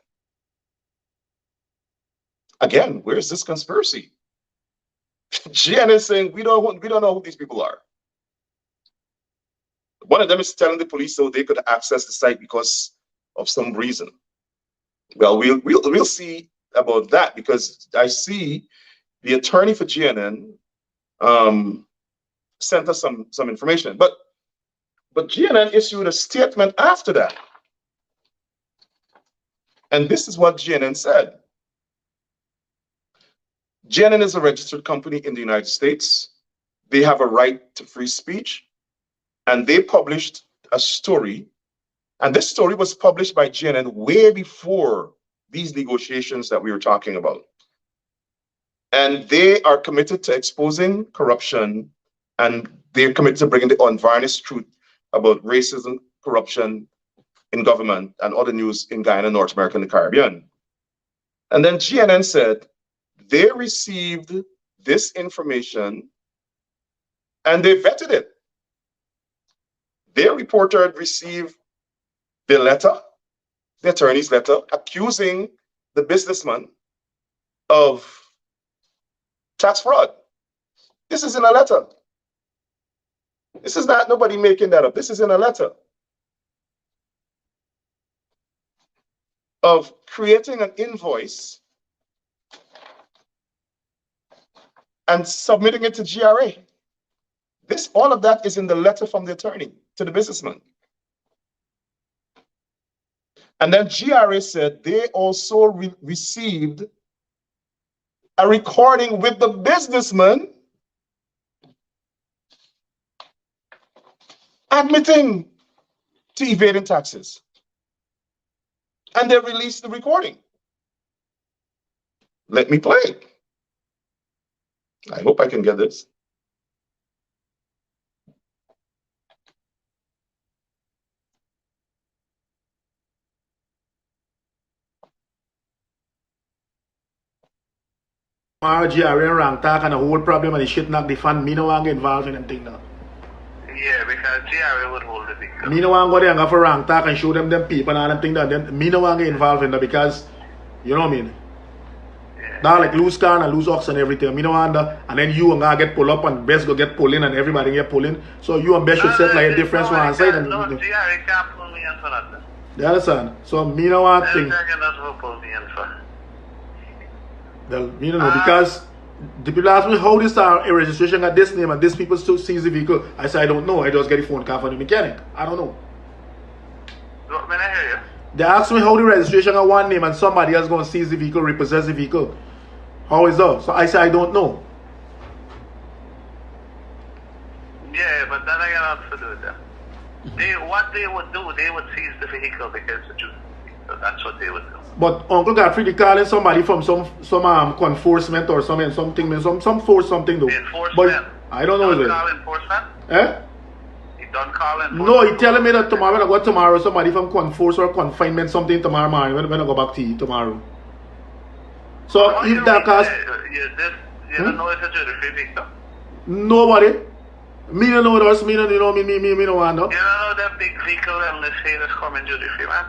Again, where's this conspiracy? GNN is saying we don't know who these people are. One of them is telling the police so they could access the site because of some reason. Well, we'll see about that, because I see the attorney for GNN sent us some information, but GNN issued a statement after that, and this is what GNN said. GNN is a registered company in the United States. They have a right to free speech, and they published a story, and this story was published by GNN way before these negotiations that we were talking about. And they are committed to exposing corruption, and they're committed to bringing the unvarnished truth about racism, corruption in government, and other news in Guyana, North America, and the Caribbean. And then GNN said they received this information and they vetted it. Their reporter had received the letter, the attorney's letter, accusing the businessman of tax fraud. This is in a letter. This is not nobody making that up. This is in a letter of creating an invoice and submitting it to GRA. All of that is in the letter from the attorney to the businessman. And then GRA said they also received a recording with the businessman admitting to evading taxes. And they released the recording. Let me play it. I hope I can get this. GRA and rank talk and the whole problem and the shit knock the fund. Me no want get involved in anything now. Yeah, because GRA would hold the vehicle. Me no want go there and go for rank talk and show them people and all them things that then me no want get involved in that, because you know what I mean? Yeah. That like lose car and lose ox and everything. Me no want that, and then you and I get pull up and Best go get pull in and everybody get pull in. So you and Best should set like a difference on one side. No, GRA can't pull me in for nothing. You understand? So me no want thing. Pull me in for. Well, you know, because the people ask me how this registration got this name and this people still seize the vehicle. I say I don't know. I just get the phone call from the mechanic. I don't know. What, may I hear you? They ask me how the registration got one name and somebody else going to seize the vehicle, repossess the vehicle. How is that? So I say I don't know. Yeah, but then I got to do that. What they would do, they would seize the vehicle because so that's what they would do. But Uncle Godfrey, they calling somebody from some enforcement or something, some force something though. Enforcement? But I don't know. He don't call enforcement? Eh? He don't call enforcement? No, he telling me that tomorrow when I go tomorrow, somebody from conforce or confinement something tomorrow morning when I go back to you tomorrow. So if that cost... You don't know it's a jury-free vehicle? Nobody. Me don't know us, me don't know, me don't want to know. You don't know that big vehicle and the say that's coming jury-free, man?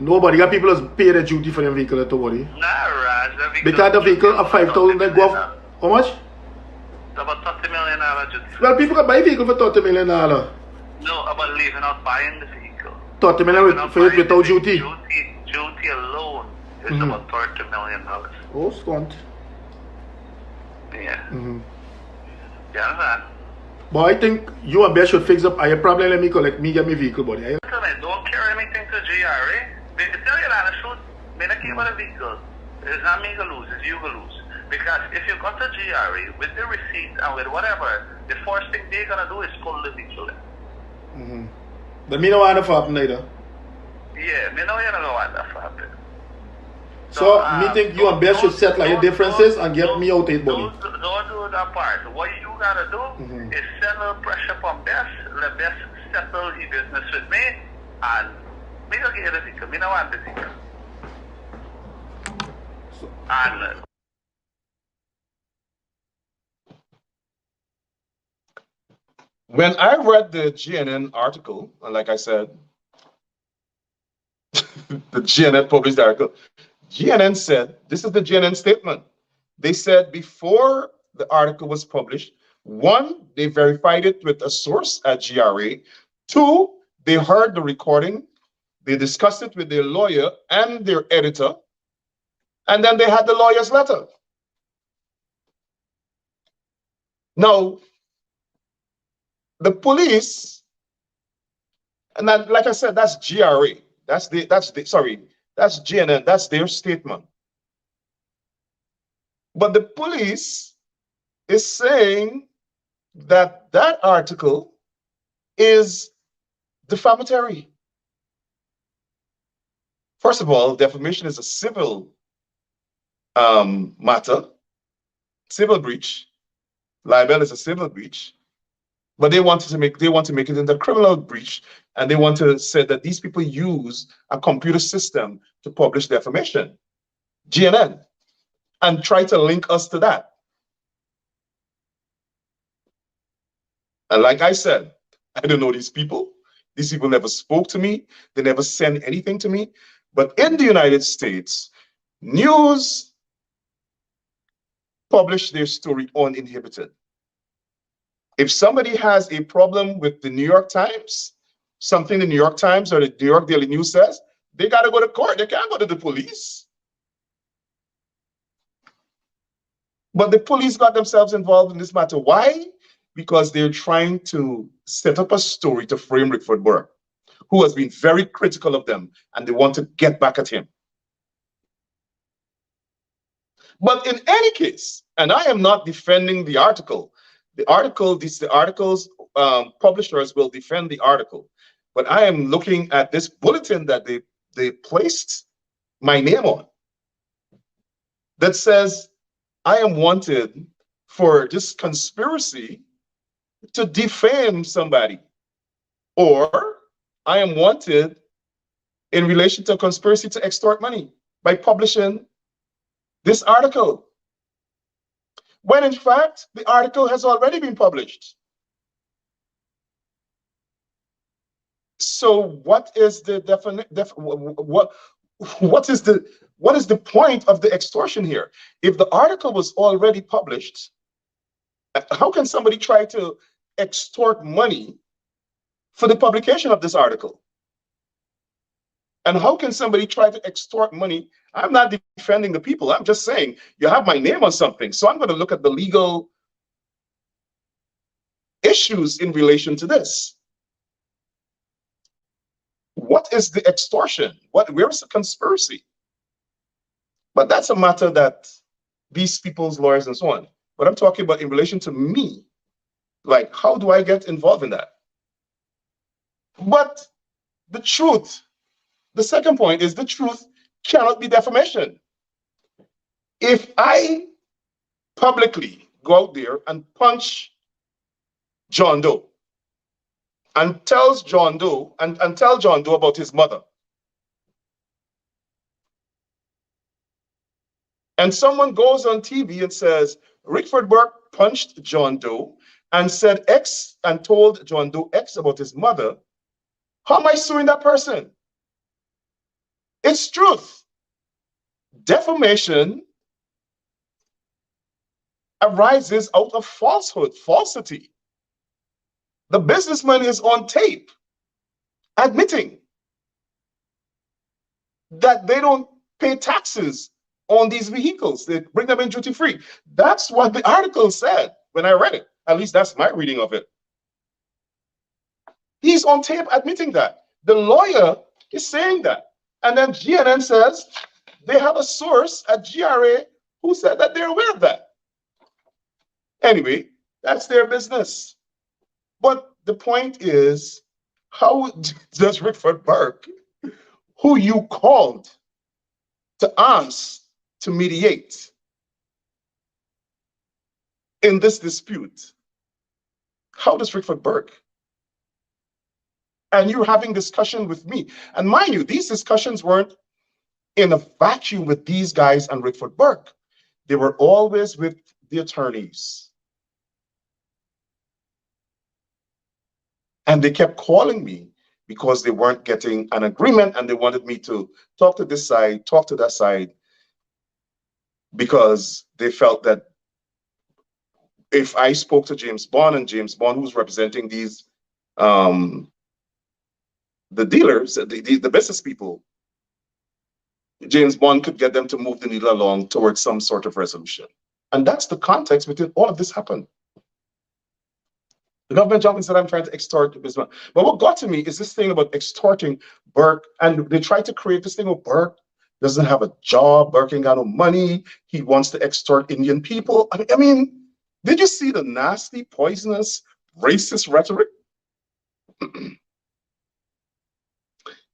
Nobody got people that pay the duty for them vehicle to worry. Nah, Raj, the vehicle. Because the vehicle of 5,000 they go off. How much? It's about $30 million duty. Well, people can buy a vehicle for $30 million. No, about leaving out buying the vehicle. 30 million for it without duty. Duty alone is about $30 million. Oh, squant. Yeah. You understand? But I think you and Best should fix up. I problem let me collect me get me vehicle, buddy. I don't care anything to GRA. They tell you that the truth. Me not care about the vehicle. It's not me who lose, it's you who lose. Because if you go to GRE with the receipt and with whatever, the first thing they're gonna do is pull the vehicle. But me no want to happen either. Yeah, me know you don't want that to happen. So me think you and Beth should settle your differences and get me out of it, buddy. Don't do that part. What you gotta do is send a little pressure from Beth. Let Beth settle the business with me, and me don't get the vehicle. Me don't want the vehicle. And when I read the GNN article, and like I said, the GNN published the article, GNN said, this is the GNN statement. They said before the article was published, one, they verified it with a source at GRA. Two, they heard the recording. They discussed it with their lawyer and their editor. And then they had the lawyer's letter. Now, the police, and then, like I said, that's GRA. That's GNN. That's their statement. But the police is saying that that article is defamatory. First of all, defamation is a civil matter, civil breach. Libel is a civil breach. But they want to make it into a criminal breach, and they want to say that these people use a computer system to publish defamation, GNN, and try to link us to that. And like I said, I don't know these people. These people never spoke to me. They never sent anything to me. But in the United States, news publish their story uninhibited. If somebody has a problem with the New York Times, something the New York Times or the New York Daily News says, they got to go to court. They can't go to the police. But the police got themselves involved in this matter. Why? Because they're trying to set up a story to frame Rickford Burke, who has been very critical of them, and they want to get back at him. But in any case, and I am not defending the article, the article's publishers will defend the article. But I am looking at this bulletin that they placed my name on that says I am wanted for this conspiracy to defame somebody, or I am wanted in relation to a conspiracy to extort money by publishing this article, when in fact the article has already been published. So what is the what is the point of the extortion here? If the article was already published, how can somebody try to extort money for the publication of this article? And how can somebody try to extort money? I'm not defending the people. I'm just saying you have my name on something. So I'm going to look at the legal issues in relation to this. What is the extortion? Where is the conspiracy? But that's a matter that these people's lawyers and so on. But I'm talking about in relation to me. Like, how do I get involved in that? But the truth, the second point is the truth cannot be defamation. If I publicly go out there and punch John Doe and tells John Doe and tell John Doe about his mother, and someone goes on TV and says Rickford Burke punched John Doe and said X and told John Doe X about his mother, how am I suing that person? It's truth. Defamation arises out of falsehood, falsity. The businessman is on tape admitting that they don't pay taxes on these vehicles. They bring them in duty free. That's what the article said when I read it. At least that's my reading of it. He's on tape admitting that. The lawyer is saying that. And then GNN says they have a source at GRA Who said that they're aware of that? Anyway, that's their business. But the point is, how does Rickford Burke, who you called to ask to mediate in this dispute, how does Rickford Burke, and you're having discussion with me, and mind you, these discussions weren't in a vacuum with these guys and Rickford Burke. They were always with the attorneys. And they kept calling me because they weren't getting an agreement and they wanted me to talk to this side, talk to that side, because they felt that if I spoke to James Bond, and James Bond, who's representing these, the dealers, the business people, James Bond could get them to move the needle along towards some sort of resolution. And that's the context within all of this happened. The government jumped and said, I'm trying to extort the businessman. But what got to me is this thing about extorting Burke. And they tried to create this thing of Burke doesn't have a job, Burke ain't got no money, he wants to extort Indian people. I mean, did you see the nasty, poisonous, racist rhetoric?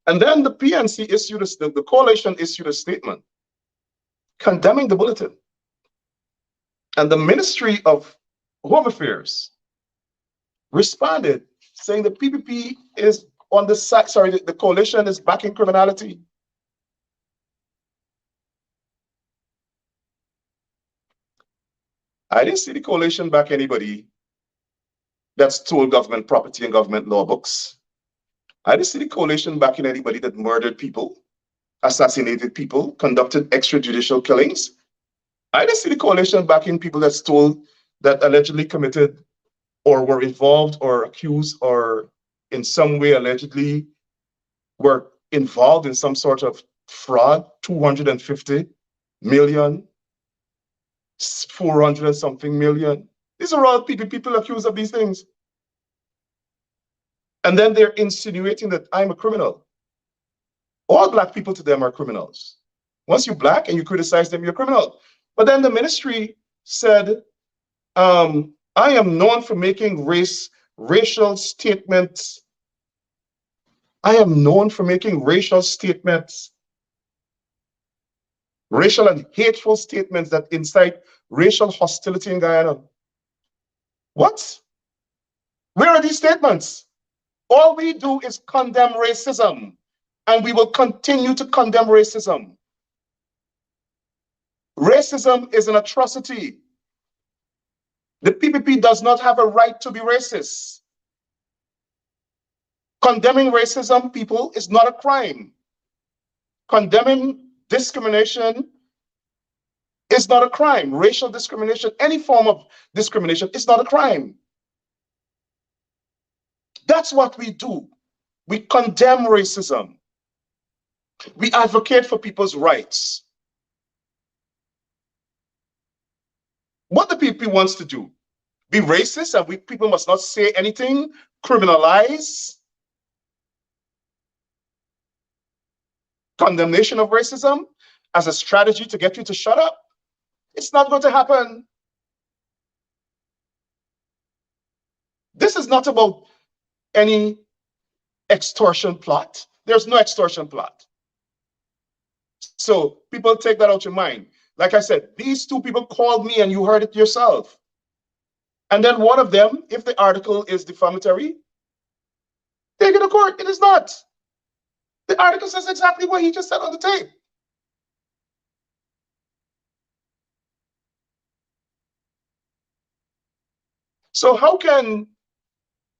And then the PNC issued, the coalition issued a statement condemning the bulletin. And the Ministry of Home Affairs responded saying the PPP is on the side, sorry, the coalition is backing criminality. I didn't see the coalition back anybody that stole government property and government law books. I didn't see the coalition backing anybody that murdered people, assassinated people, conducted extrajudicial killings. I didn't see the coalition backing people that stole, that allegedly committed or were involved or accused or in some way allegedly were involved in some sort of fraud, 250 million, 400 and something million. These are all people accused of these things. And then they're insinuating that I'm a criminal. All Black people to them are criminals. Once you're Black and you criticize them, you're a criminal. But then the ministry said, I am known for making racial statements. I am known for making racial statements, racial and hateful statements that incite racial hostility in Guyana. What? Where are these statements? All we do is condemn racism, and we will continue to condemn racism. Racism is an atrocity. The PPP does not have a right to be racist. Condemning racism, people, is not a crime. Condemning discrimination is not a crime. Racial discrimination, any form of discrimination, is not a crime. That's what we do. We condemn racism. We advocate for people's rights. What the PPP wants to do, be racist, and people must not say anything, criminalize, condemnation of racism as a strategy to get you to shut up. It's not going to happen. This is not about any extortion plot. There's no extortion plot. So people take that out your mind. Like I said, these two people called me and you heard it yourself. And then one of them, if the article is defamatory, take it to court. It is not. The article says exactly what he just said on the tape. So how can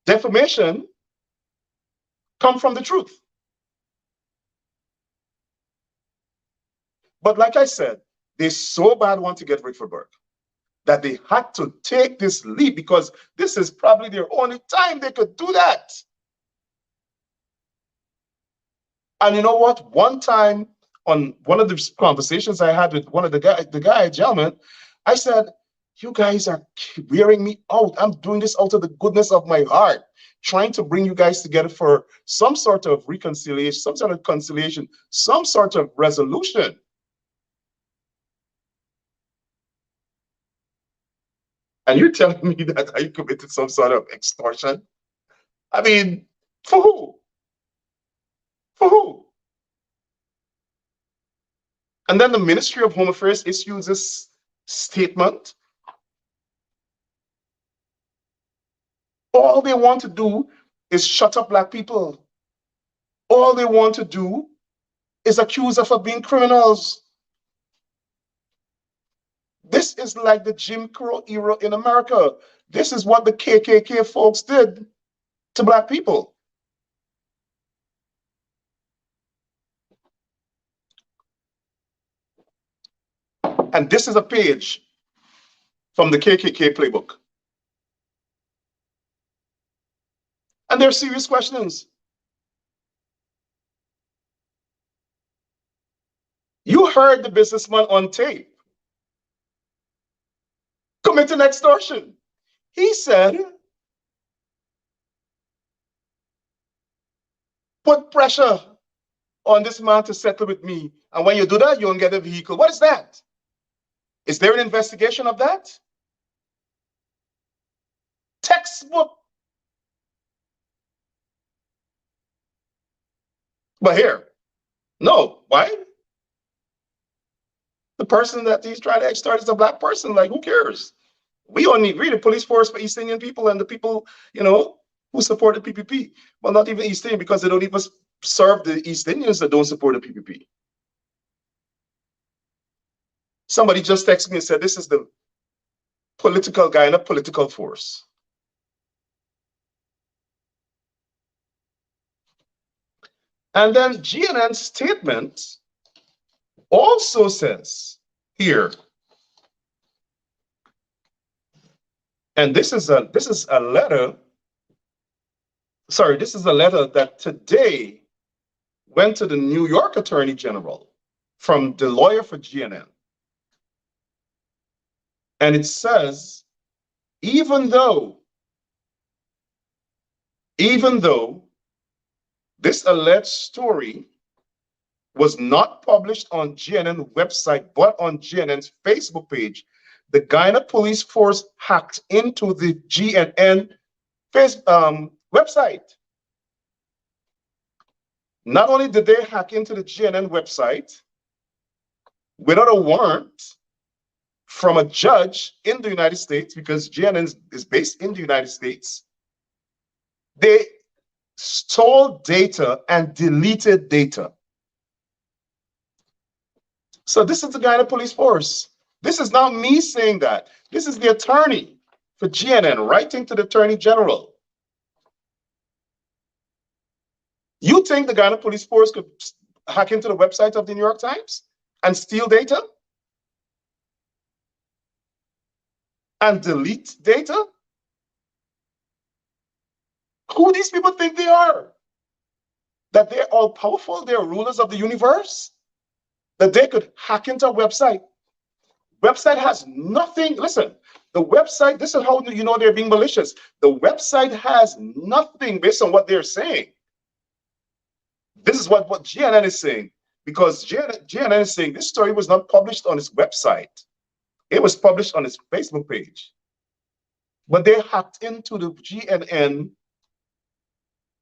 defamation come from the truth? But like I said, they so bad want to get Rickford Burke that they had to take this leap because this is probably their only time they could do that. And you know what? One time on one of the conversations I had with one of the gentleman, I said, you guys are wearing me out. I'm doing this out of the goodness of my heart, trying to bring you guys together for some sort of reconciliation, some sort of conciliation, some sort of resolution. And you're telling me that I committed some sort of extortion? I mean, for who? For who? And then the Ministry of Home Affairs issues this statement. All they want to do is shut up black people. All they want to do is accuse us of being criminals. This is like the Jim Crow era in America. This is what the KKK folks did to black people. And this is a page from the KKK playbook. And there are serious questions. You heard the businessman on tape committing extortion. He said, put pressure on this man to settle with me. And when you do that, you won't get a vehicle. What is that? Is there an investigation of that? Textbook. But here, no. Why? The person that he's trying to extort is a black person. Like, who cares? We only read the police force for East Indian people and the people, who support the PPP. Well, not even East Indian, because they don't even serve the East Indians that don't support the PPP. Somebody just texted me and said, this is the political Guyana political force. And then GNN's statement also says here, and this is a letter. Sorry, this is a letter that today went to the New York Attorney General from the lawyer for GNN. And it says, even though this alleged story was not published on GNN website, but on GNN's Facebook page, the Guyana Police Force hacked into the GNN website. Not only did they hack into the GNN website without a warrant from a judge in the United States, because GNN is based in the United States, they stole data and deleted data. So this is the Guyana Police Force. This is not me saying that. This is the attorney for GNN writing to the Attorney General. You think the Guyana Police Force could hack into the website of the New York Times and steal data? And delete data? Who these people think they are? That they're all powerful, they're rulers of the universe? That they could hack into a website? Website has nothing. Listen, the website, this is how you know they're being malicious. The website has nothing based on what they're saying. This is what GNN is saying, because GNN is saying this story was not published on its website. It was published on its Facebook page. But they hacked into the GNN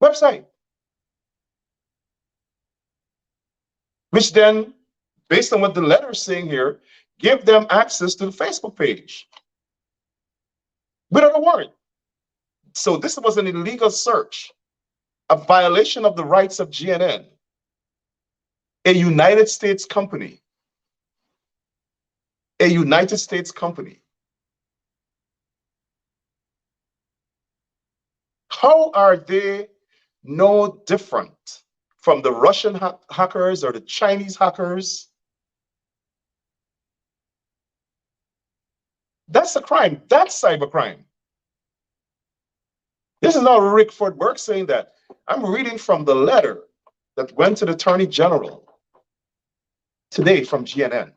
website, which then, based on what the letter is saying here, give them access to the Facebook page without a warrant. So this was an illegal search, a violation of the rights of GNN, a United States company. A United States company. How are they no different from the Russian hackers or the Chinese hackers? That's a crime. That's cybercrime. This is not Rick Fort Burke saying that. I'm reading from the letter that went to the Attorney General today from GNN.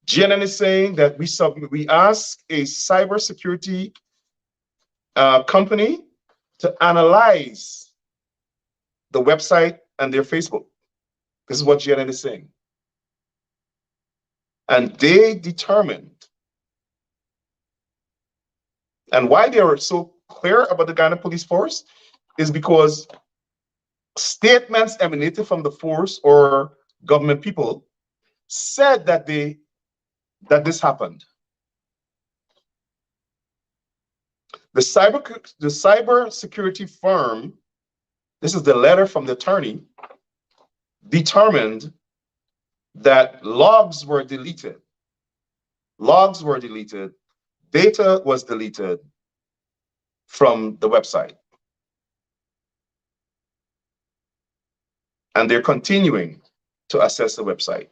GNN is saying that we ask a cybersecurity company to analyze the website and their Facebook. This is what GNN is saying. And they determined And why they are so clear about the Guyana Police Force is because statements emanated from the force or government people said that this happened. The cybersecurity firm, this is the letter from the attorney, determined that logs were deleted. Logs were deleted. Data was deleted from the website. And they're continuing to assess the website.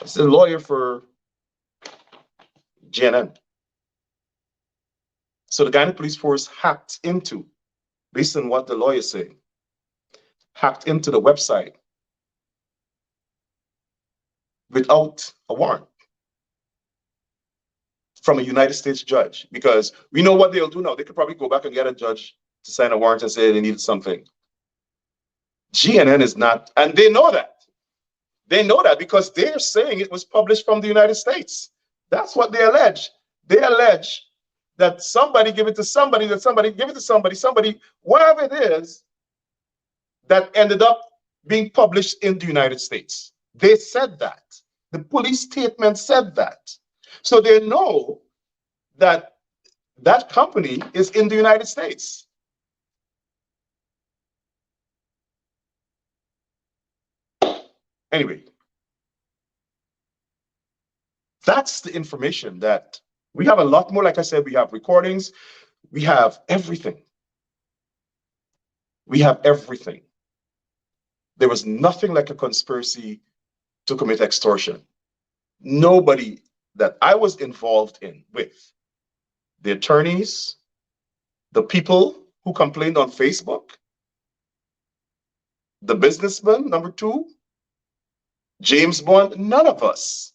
It's the lawyer for GNN. So the Guyana Police Force hacked into, based on what the lawyer said, hacked into the website without a warrant from a United States judge, because we know what they'll do now. They could probably go back and get a judge to sign a warrant and say they needed something. GNN is not, and they know that. They know that because they're saying it was published from the United States. That's what they allege. They allege that somebody give it to somebody, that somebody give it to somebody, whatever it is, that ended up being published in the United States. They said that. The police statement said that. So they know that that company is in the United States. Anyway, that's the information that we have. A lot more. Like I said, we have recordings, we have everything. We have everything. There was nothing like a conspiracy to commit extortion. Nobody that I was involved in with, the attorneys, the people who complained on Facebook, the businessman, number two, James Bond, none of us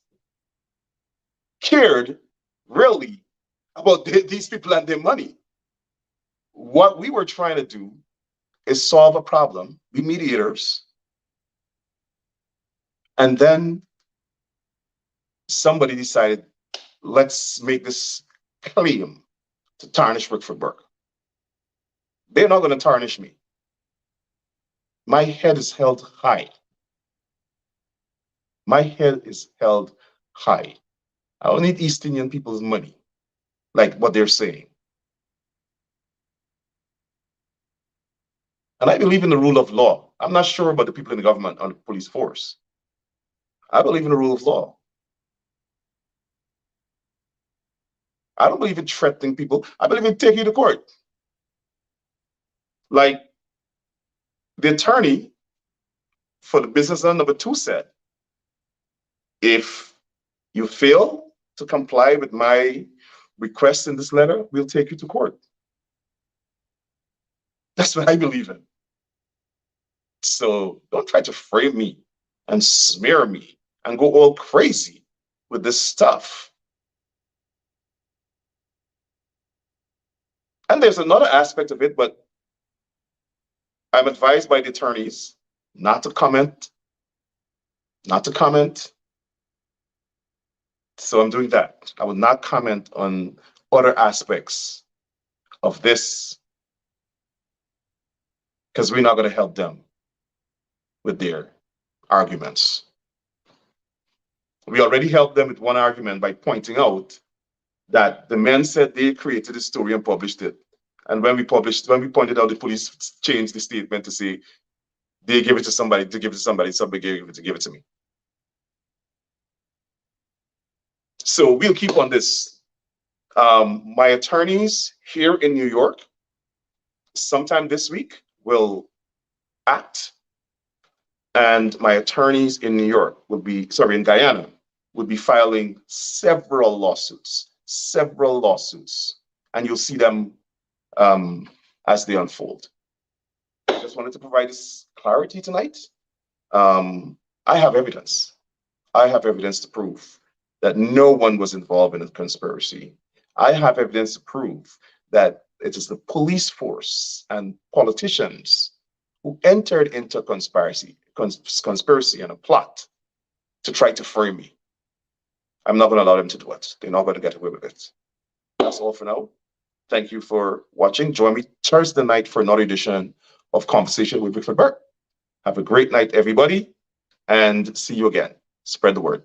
cared really about these people and their money. What we were trying to do is solve a problem, be mediators, and then somebody decided, let's make this claim to tarnish Rickford Burke. They're not going to tarnish me. My head is held high. My head is held high. I don't need East Indian people's money, like what they're saying. And I believe in the rule of law. I'm not sure about the people in the government or the police force. I believe in the rule of law. I don't believe in threatening people. I believe in taking you to court. Like the attorney for the businessman number two said, if you fail to comply with my request in this letter, we'll take you to court. That's what I believe in. So don't try to frame me and smear me and go all crazy with this stuff. And there's another aspect of it, but I'm advised by the attorneys not to comment, not to comment. So I'm doing that. I will not comment on other aspects of this because we're not going to help them with their arguments. We already helped them with one argument by pointing out that the men said they created the story and published it. And when we pointed out, the police changed the statement to say they gave it to somebody, somebody gave it to me. So we'll keep on this. My attorneys here in New York, sometime this week, will act. And my attorneys in New York in Guyana, will be filing several lawsuits. And you'll see them as they unfold. I just wanted to provide this clarity tonight. I have evidence. I have evidence to prove that no one was involved in a conspiracy. I have evidence to prove that it is the police force and politicians who entered into a conspiracy and a plot to try to frame me. I'm not going to allow them to do it. They're not going to get away with it. that's all for now. Thank you for watching. Join me Thursday night for another edition of Conversation with Victor Burke. Have a great night, everybody, and see you again. Spread the word.